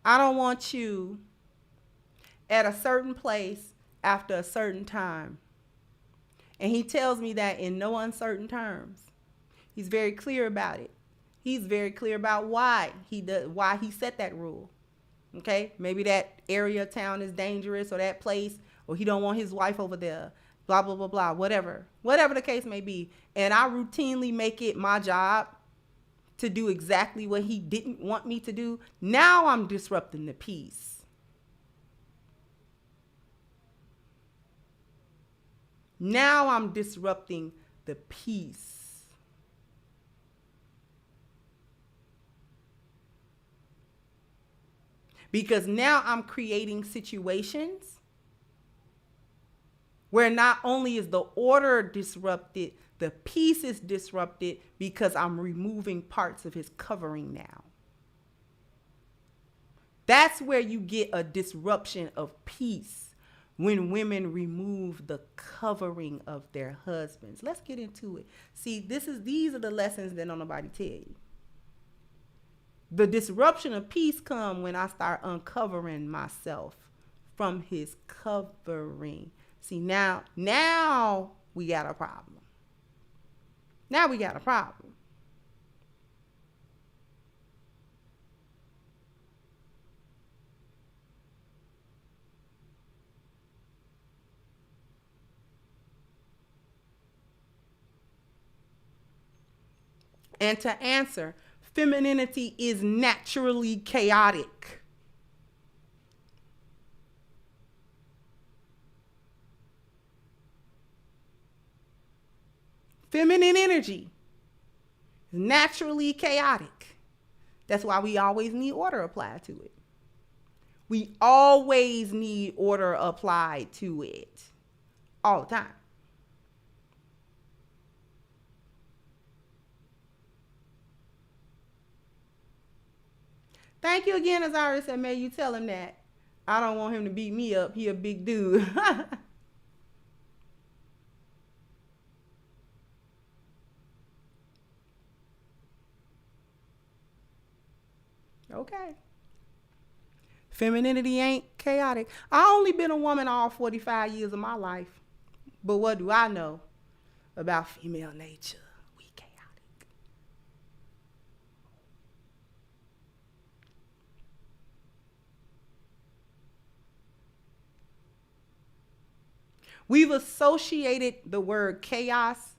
I don't want you at a certain place after a certain time, and he tells me that in no uncertain terms, he's very clear about it. He's very clear about why he set that rule. Okay? Maybe that area of town is dangerous, or that place, or he don't want his wife over there, blah, blah, blah, blah, whatever the case may be. And I routinely make it my job to do exactly what he didn't want me to do. Now I'm disrupting the peace. Now I'm disrupting the peace. Because now I'm creating situations where not only is the order disrupted, the peace is disrupted because I'm removing parts of his covering now. That's where you get a disruption of peace, when women remove the covering of their husbands. Let's get into it. See, these are the lessons that don't nobody tell you. The disruption of peace come when I start uncovering myself from his covering. See, now we got a problem. Now we got a problem. And to answer, femininity is naturally chaotic. Feminine energy is naturally chaotic. That's why we always need order applied to it. We always need order applied to it. All the time. Thank you again, Azaria said, may you tell him that. I don't want him to beat me up. He a big dude. Okay. Femininity ain't chaotic. I only been a woman all 45 years of my life. But what do I know about female nature? We chaotic. We've associated the word chaos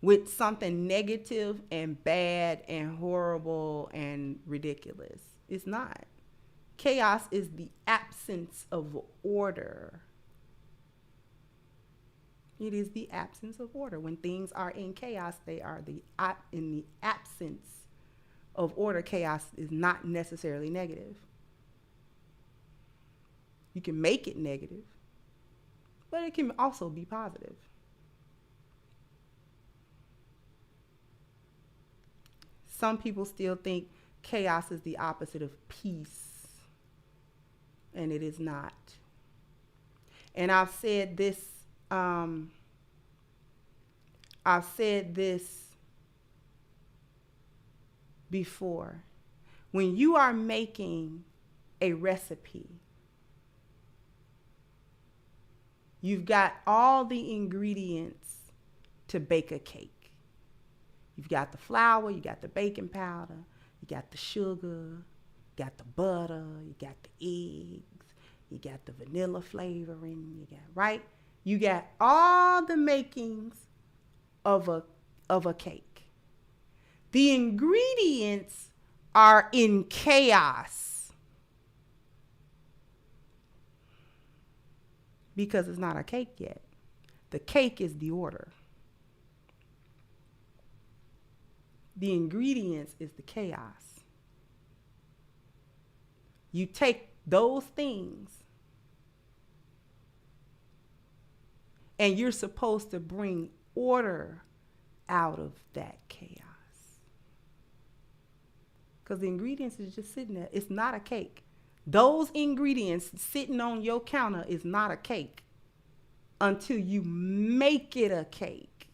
with something negative and bad and horrible and ridiculous. It's not. Chaos is the absence of order. It is the absence of order. When things are in chaos, they are in the absence of order. Chaos is not necessarily negative. You can make it negative, but it can also be positive. Some people still think chaos is the opposite of peace, and it is not. And I've said this before. When you are making a recipe. You've got all the ingredients to bake a cake. You've got the flour, you got the baking powder, you got the sugar, you got the butter, you got the eggs, you got the vanilla flavoring, you got all the makings of a cake. The ingredients are in chaos because it's not a cake yet. The cake is the order. The ingredients is the chaos. You take those things and you're supposed to bring order out of that chaos. Because the ingredients is just sitting there. It's not a cake. Those ingredients sitting on your counter is not a cake until you make it a cake.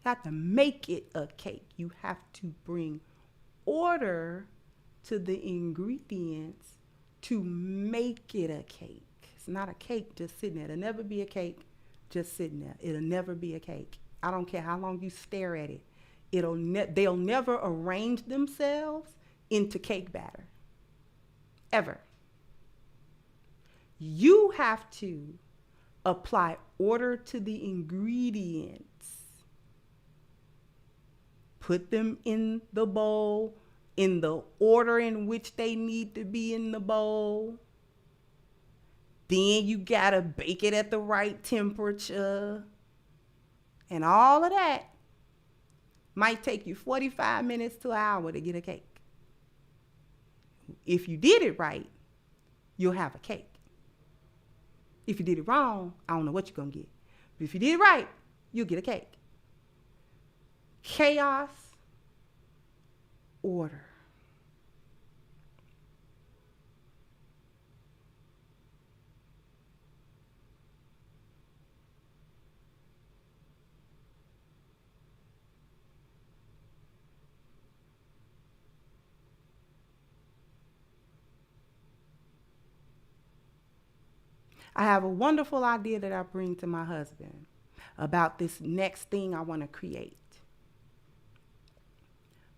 You have to make it a cake. You have to bring order to the ingredients to make it a cake. It's not a cake just sitting there. It'll never be a cake just sitting there. It'll never be a cake. I don't care how long you stare at it. They'll never arrange themselves into cake batter. Ever. You have to apply order to the ingredients. Put them in the bowl in the order in which they need to be in the bowl. Then you gotta bake it at the right temperature. And all of that might take you 45 minutes to an hour to get a cake. If you did it right, you'll have a cake. If you did it wrong, I don't know what you're gonna get. But if you did it right, you'll get a cake. Chaos, order. I have a wonderful idea that I bring to my husband about this next thing I want to create.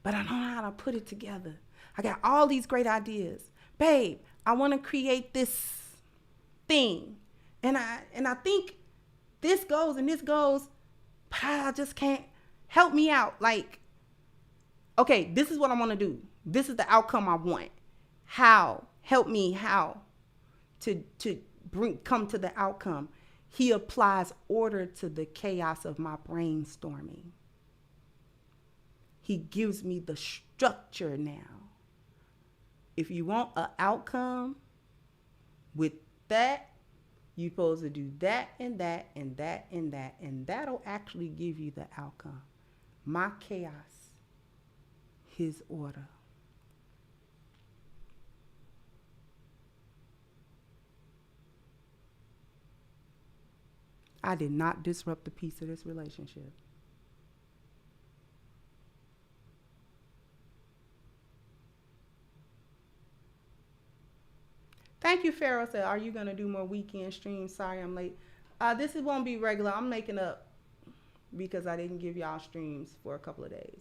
But I don't know how to put it together. I got all these great ideas. Babe, I want to create this thing. And I think this goes and this goes, but I just can't. Help me out. Like, okay, this is what I want to do. This is the outcome I want. How? Help me how to come to the outcome. He applies order to the chaos of my brainstorming. He gives me the structure now. If you want an outcome with that, you're supposed to do that and that and that and that, and that'll actually give you the outcome. My chaos, his order. I did not disrupt the peace of this relationship. Thank you, Pharaoh said, are you going to do more weekend streams? Sorry, I'm late. This won't be regular. I'm making up because I didn't give y'all streams for a couple of days.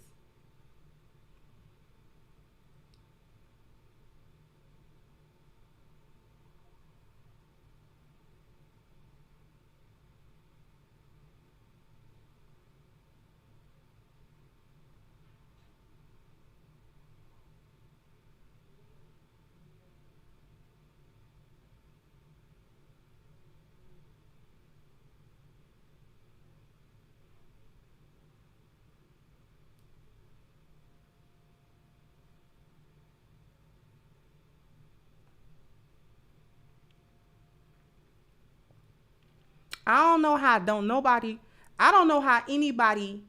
I don't know how anybody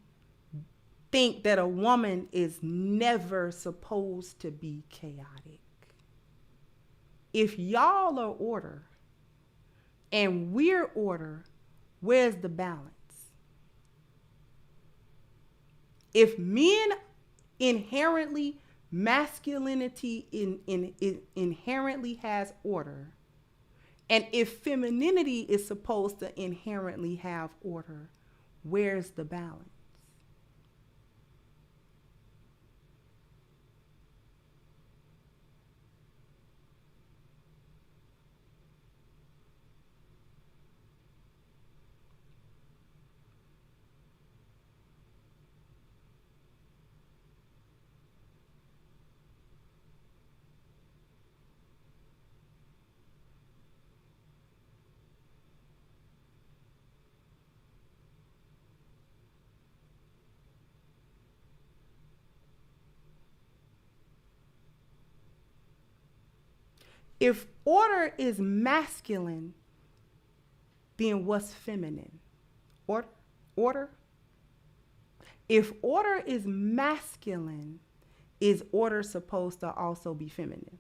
think that a woman is never supposed to be chaotic. If y'all are order and we're order, where's the balance? If men inherently masculinity inherently has order, and if femininity is supposed to inherently have order, where's the balance? If order is masculine, then what's feminine? Order? If order is masculine, is order supposed to also be feminine?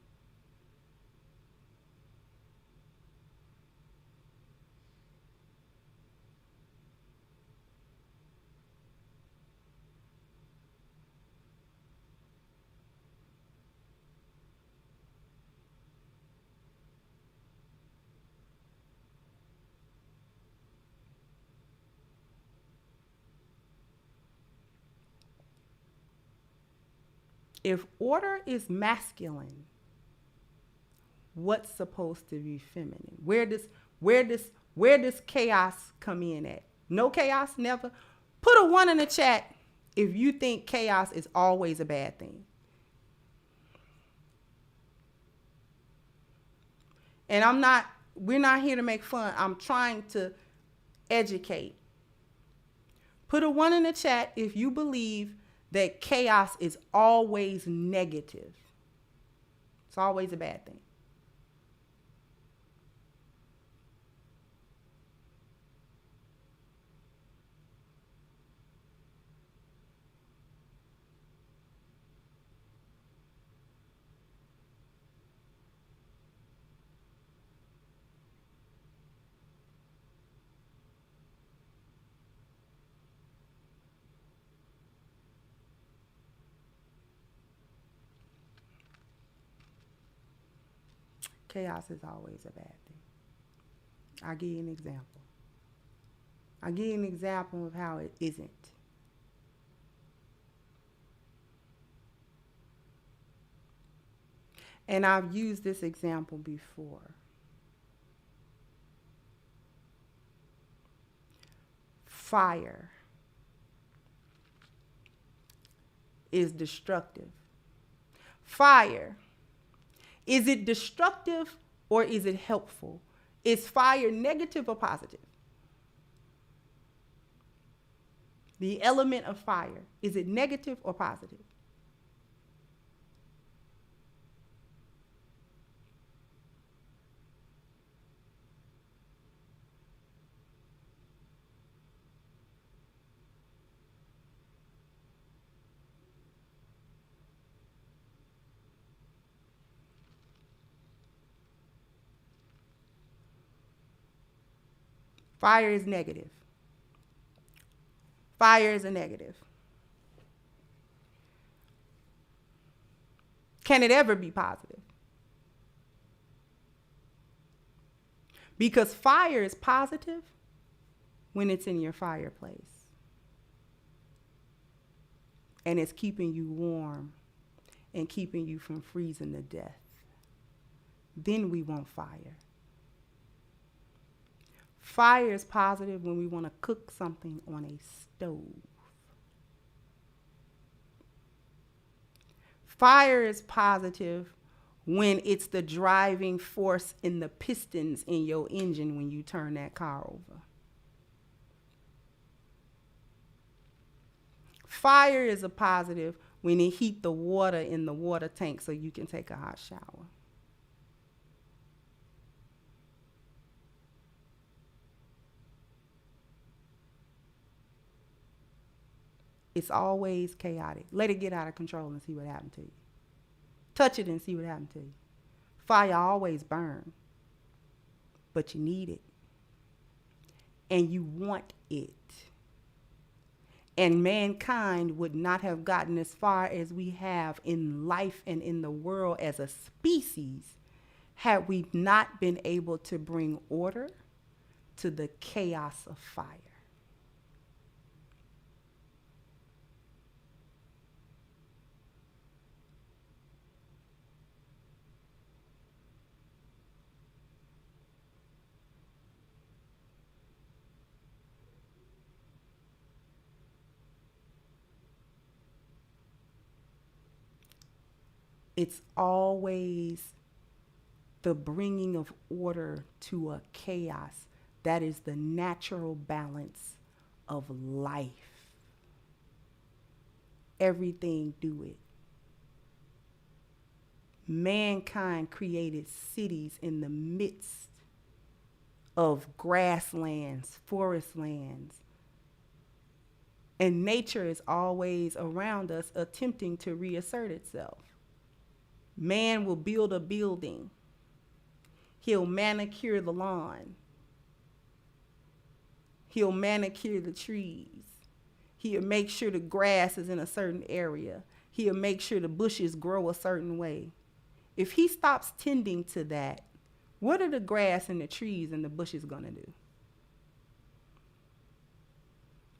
If order is masculine, what's supposed to be feminine? Where does chaos come in at? No chaos, never. Put a 1 in the chat if you think chaos is always a bad thing. And we're not here to make fun. I'm trying to educate. Put a 1 in the chat if you believe that chaos is always negative. It's always a bad thing. Chaos is always a bad thing. I'll give you an example. I'll give you an example of how it isn't. And I've used this example before. Fire is destructive. Fire, is it destructive or is it helpful? Is fire negative or positive? The element of fire, is it negative or positive? Fire is negative. Fire is a negative. Can it ever be positive? Because fire is positive when it's in your fireplace. And it's keeping you warm and keeping you from freezing to death. Then we want fire. Fire is positive when we want to cook something on a stove. Fire is positive when it's the driving force in the pistons in your engine when you turn that car over. Fire is a positive when it heats the water in the water tank so you can take a hot shower. It's always chaotic. Let it get out of control and see what happened to you. Touch it and see what happened to you. Fire always burns, but you need it. And you want it. And mankind would not have gotten as far as we have in life and in the world as a species had we not been able to bring order to the chaos of fire. It's always the bringing of order to a chaos. That is the natural balance of life. Everything do it. Mankind created cities in the midst of grasslands, forest lands. And nature is always around us attempting to reassert itself. Man will build a building. He'll manicure the lawn. He'll manicure the trees. He'll make sure the grass is in a certain area. He'll make sure the bushes grow a certain way. If he stops tending to that, what are the grass and the trees and the bushes going to do?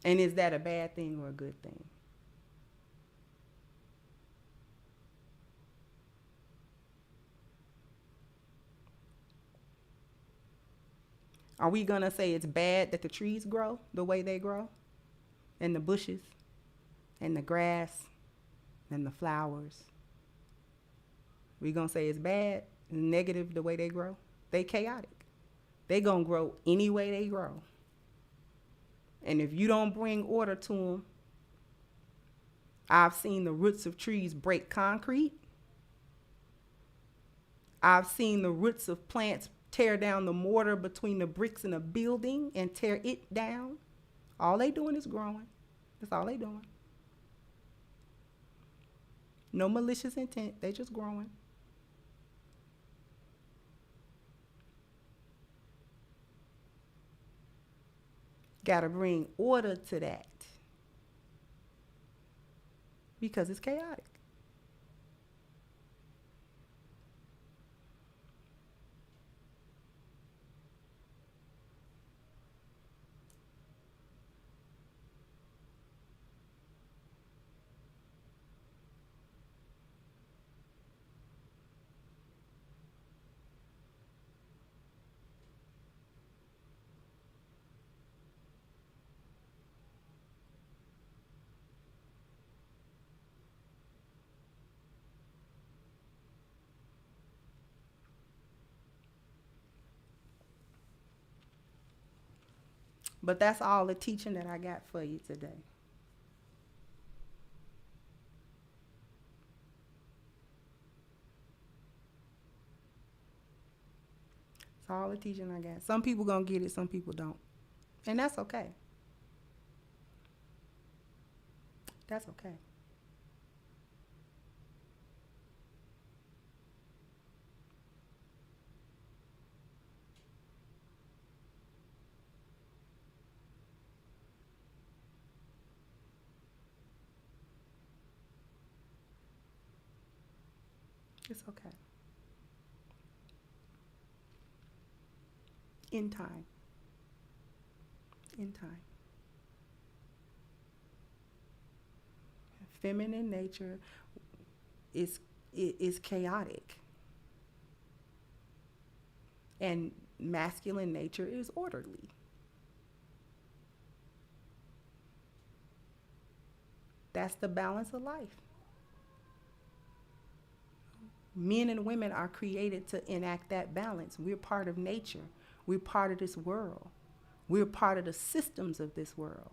And is that a bad thing or a good thing? Are we going to say it's bad that the trees grow the way they grow? And the bushes? And the grass? And the flowers? We going to say it's bad, negative the way they grow? They chaotic. They going to grow any way they grow. And if you don't bring order to them, I've seen the roots of trees break concrete. I've seen the roots of plants tear down the mortar between the bricks in a building and tear it down. All they doing is growing. That's all they doing. No malicious intent. They just growing. Got to bring order to that because it's chaotic. But that's all the teaching that I got for you today. That's all the teaching I got. Some people gonna get it, some people don't. And that's okay. That's okay. It's okay. In time. In time. Feminine nature is chaotic. And masculine nature is orderly. That's the balance of life. Men and women are created to enact that balance. We're part of nature. We're part of this world. We're part of the systems of this world.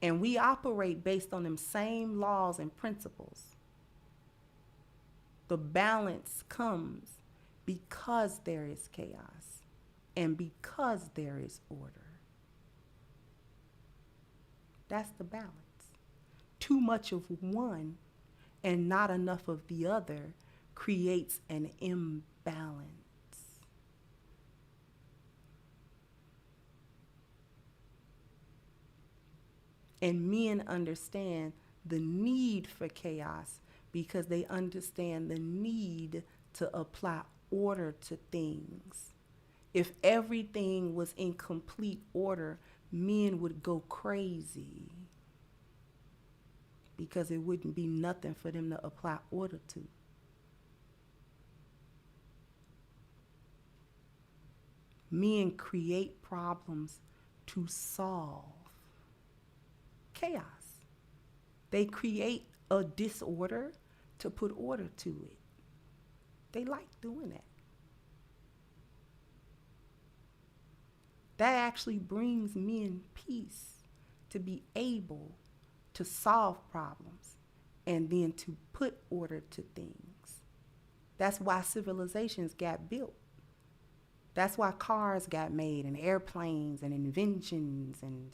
And we operate based on them same laws and principles. The balance comes because there is chaos and because there is order. That's the balance. Too much of one and not enough of the other creates an imbalance. And men understand the need for chaos because they understand the need to apply order to things. If everything was in complete order, men would go crazy because it wouldn't be nothing for them to apply order to. Men create problems to solve chaos. They create a disorder to put order to it. They like doing that. That actually brings men peace, to be able to solve problems and then to put order to things. That's why civilizations got built. That's why cars got made and airplanes and inventions, and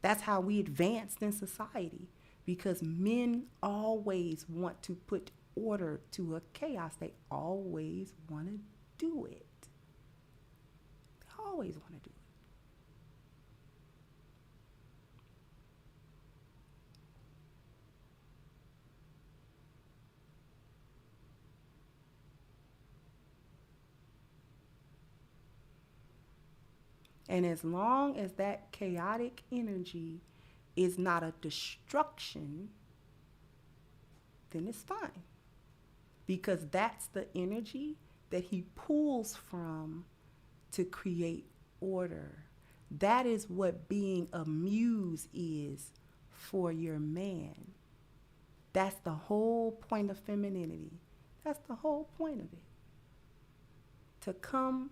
that's how we advanced in society, because men always want to put order to a chaos. They always want to do it. They always want to do it. And as long as that chaotic energy is not a destruction, then it's fine. Because that's the energy that he pulls from to create order. That is what being a muse is for your man. That's the whole point of femininity. That's the whole point of it. To come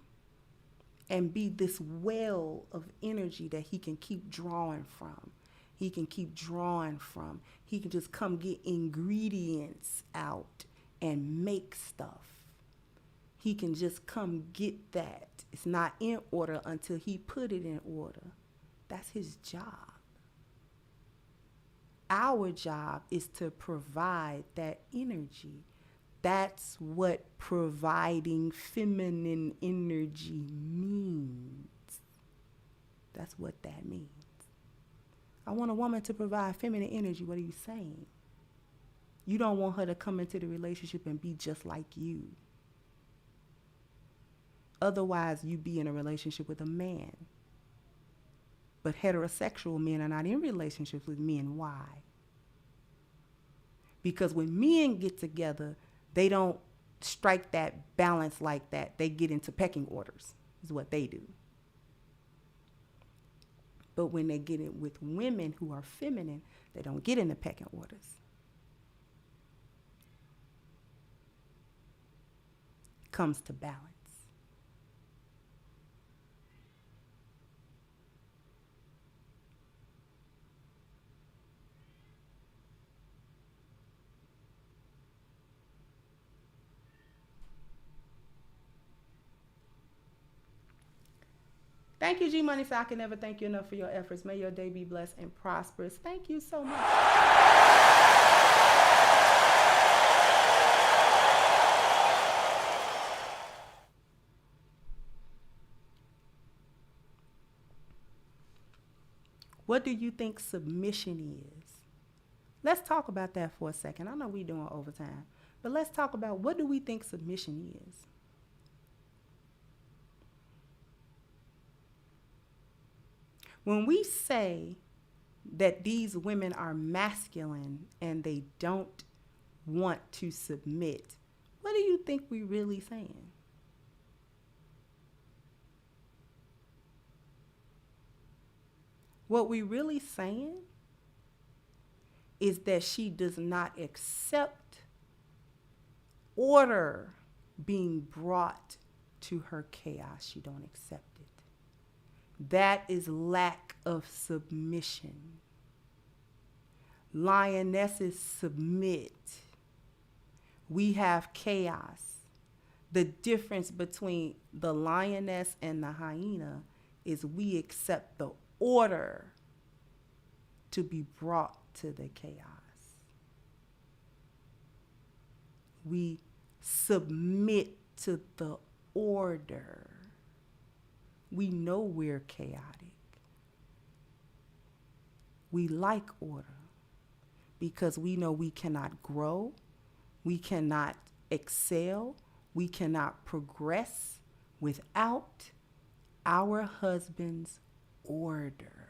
and be this well of energy that he can keep drawing from. He can keep drawing from. He can just come get ingredients out and make stuff. He can just come get that. It's not in order until he put it in order. That's his job. Our job is to provide that energy. That's what providing feminine energy means. That's what that means. I want a woman to provide feminine energy. What are you saying? You don't want her to come into the relationship and be just like you. Otherwise, you be in a relationship with a man. But heterosexual men are not in relationships with men. Why? Because when men get together, they don't strike that balance like that. They get into pecking orders, is what they do. But when they get in with women who are feminine, they don't get into pecking orders. Comes to balance. Thank you, G Money. So I can never thank you enough for your efforts. May your day be blessed and prosperous. Thank you so much. What do you think submission is? Let's talk about that for a second. I know we're doing overtime, but let's talk about, what do we think submission is? When we say that these women are masculine and they don't want to submit, what do you think we're really saying? What we're really saying is that she does not accept order being brought to her chaos. She don't accept it. That is lack of submission. Lionesses submit. We have chaos. The difference between the lioness and the hyena is we accept the order to be brought to the chaos. We submit to the order. We know we're chaotic. We like order because we know we cannot grow, we cannot excel, we cannot progress without our husband's order.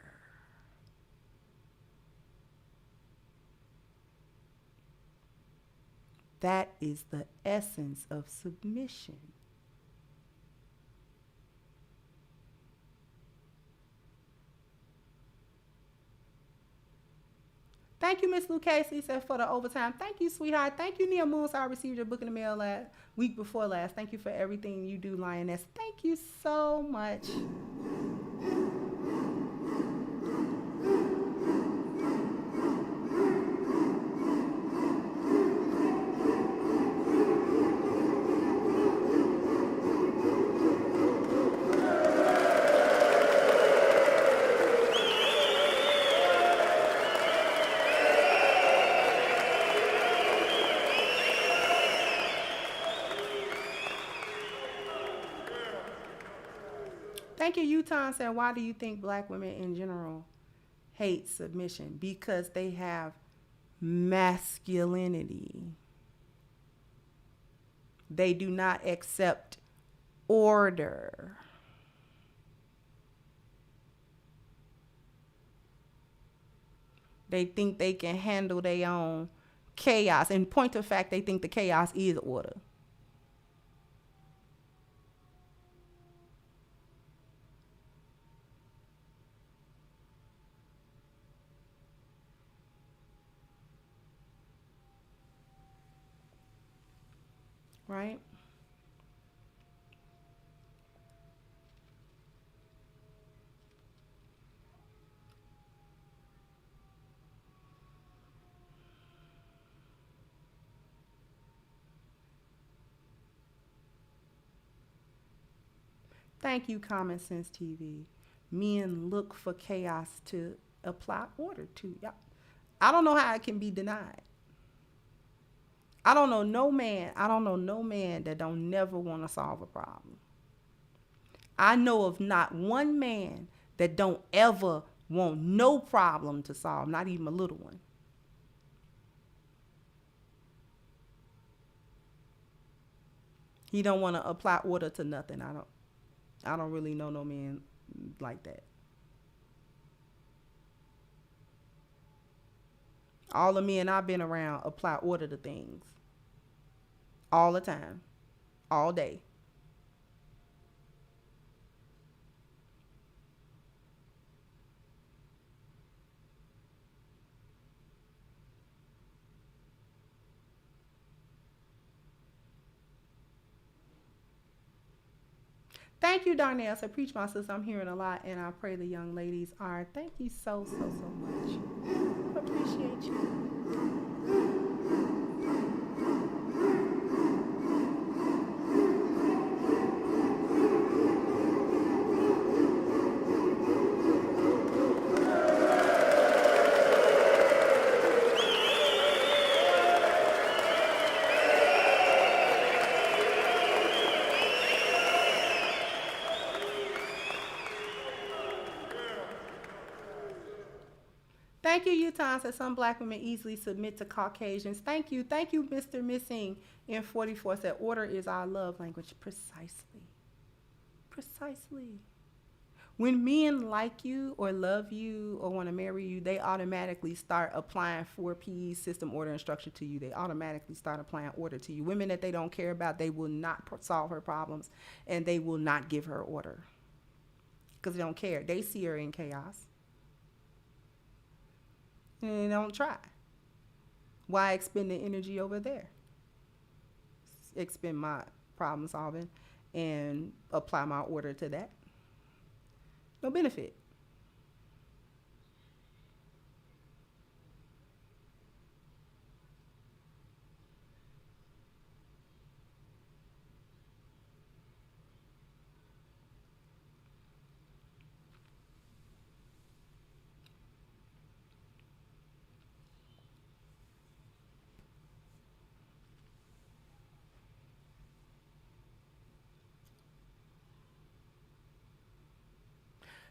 That is the essence of submission. Thank you, Miss Lucchese, said for the overtime. Thank you, sweetheart. Thank you, Nia Moons. I received your book in the mail week before last. Thank you for everything you do, Lioness. Thank you so much. Thank you, Utah said, why do you think black women in general hate submission? Because they have masculinity. They do not accept order. They think they can handle their own chaos. In point of fact, they think the chaos is order. Right? Thank you, Common Sense TV. Men look for chaos to apply order to. Yep. I don't know how it can be denied. I don't know no man that don't never want to solve a problem. I know of not one man that don't ever want no problem to solve, not even a little one. He don't want to apply order to nothing. I don't really know no man like that. All the men I've been around apply order to things. All the time. All day. Thank you, Darnell. So preach, my sister. I'm hearing a lot, and I pray the young ladies are. Thank you so much. Appreciate you. Thank you, Utah said some black women easily submit to Caucasians. Thank you, Mr. Missing in 44 said order is our love language. Precisely. When men like you or love you or want to marry you, they automatically start applying 4P system, order, and structure to you. They automatically start applying order to you. Women that they don't care about, they will not solve her problems, and they will not give her order because they don't care. They see her in chaos. And they don't try. Why expend the energy over there? Expend my problem solving and apply my order to that. No benefit.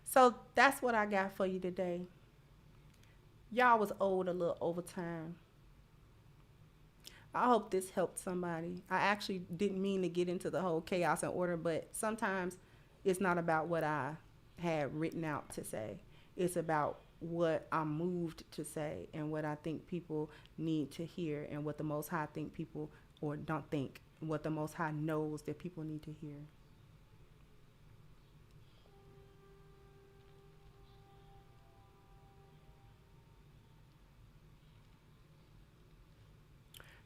So that's what I got for you today. Y'all was owed a little overtime. I hope this helped somebody. I actually didn't mean to get into the whole chaos and order, but sometimes it's not about what I had written out to say. It's about what I'm moved to say and what I think people need to hear and what the Most High think people, or don't think, what the Most High knows that people need to hear.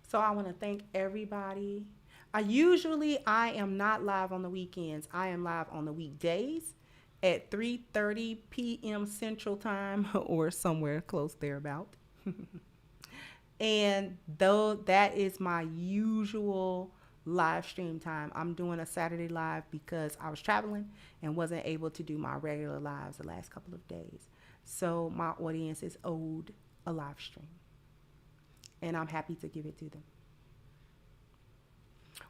So I want to thank everybody. I am not live on the weekends. I am live on the weekdays at 3:30 p.m. Central Time or somewhere close thereabout. And though that is my usual live stream time, I'm doing a Saturday live because I was traveling and wasn't able to do my regular lives the last couple of days. So my audience is owed a live stream, and I'm happy to give it to them.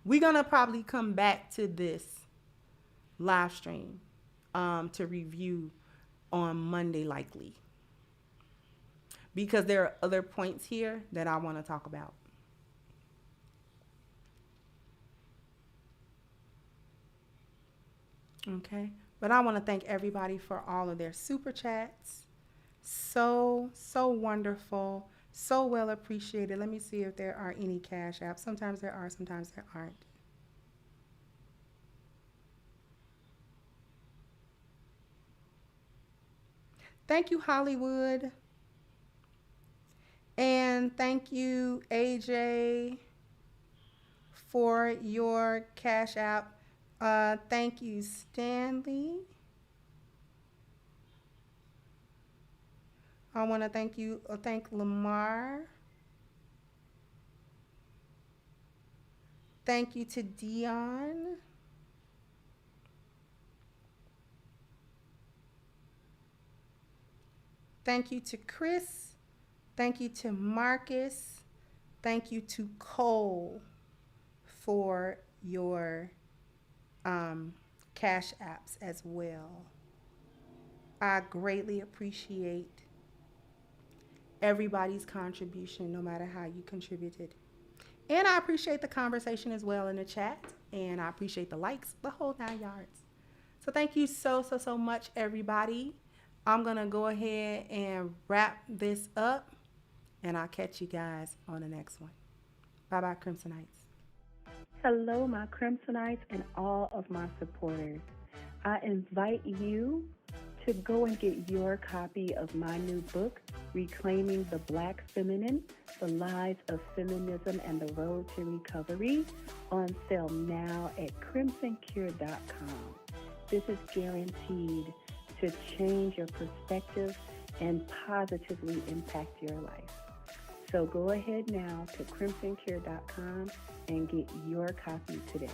We're going to probably come back to this live stream to review on Monday likely, because there are other points here that I want to talk about. Okay, but I want to thank everybody for all of their super chats. So wonderful. So well appreciated. Let me see if there are any cash apps. Sometimes there are, sometimes there aren't. Thank you, Hollywood. And thank you, AJ, for your cash app. Thank you, Stanley. I want to thank Lamar. Thank you to Dion. Thank you to Chris. Thank you to Marcus. Thank you to Cole for your cash apps as well. I greatly appreciate everybody's contribution, no matter how you contributed. And I appreciate the conversation as well in the chat. And I appreciate the likes, the whole 9 yards. So thank you so much, everybody. I'm going to go ahead and wrap this up. And I'll catch you guys on the next one. Bye-bye, Crimsonites. Hello, my Crimsonites and all of my supporters. I invite you to go and get your copy of my new book, Reclaiming the Black Feminine, The Lies of Feminism and the Road to Recovery, on sale now at crimsoncure.com. This is guaranteed to change your perspective and positively impact your life. So go ahead now to crimsoncure.com and get your copy today.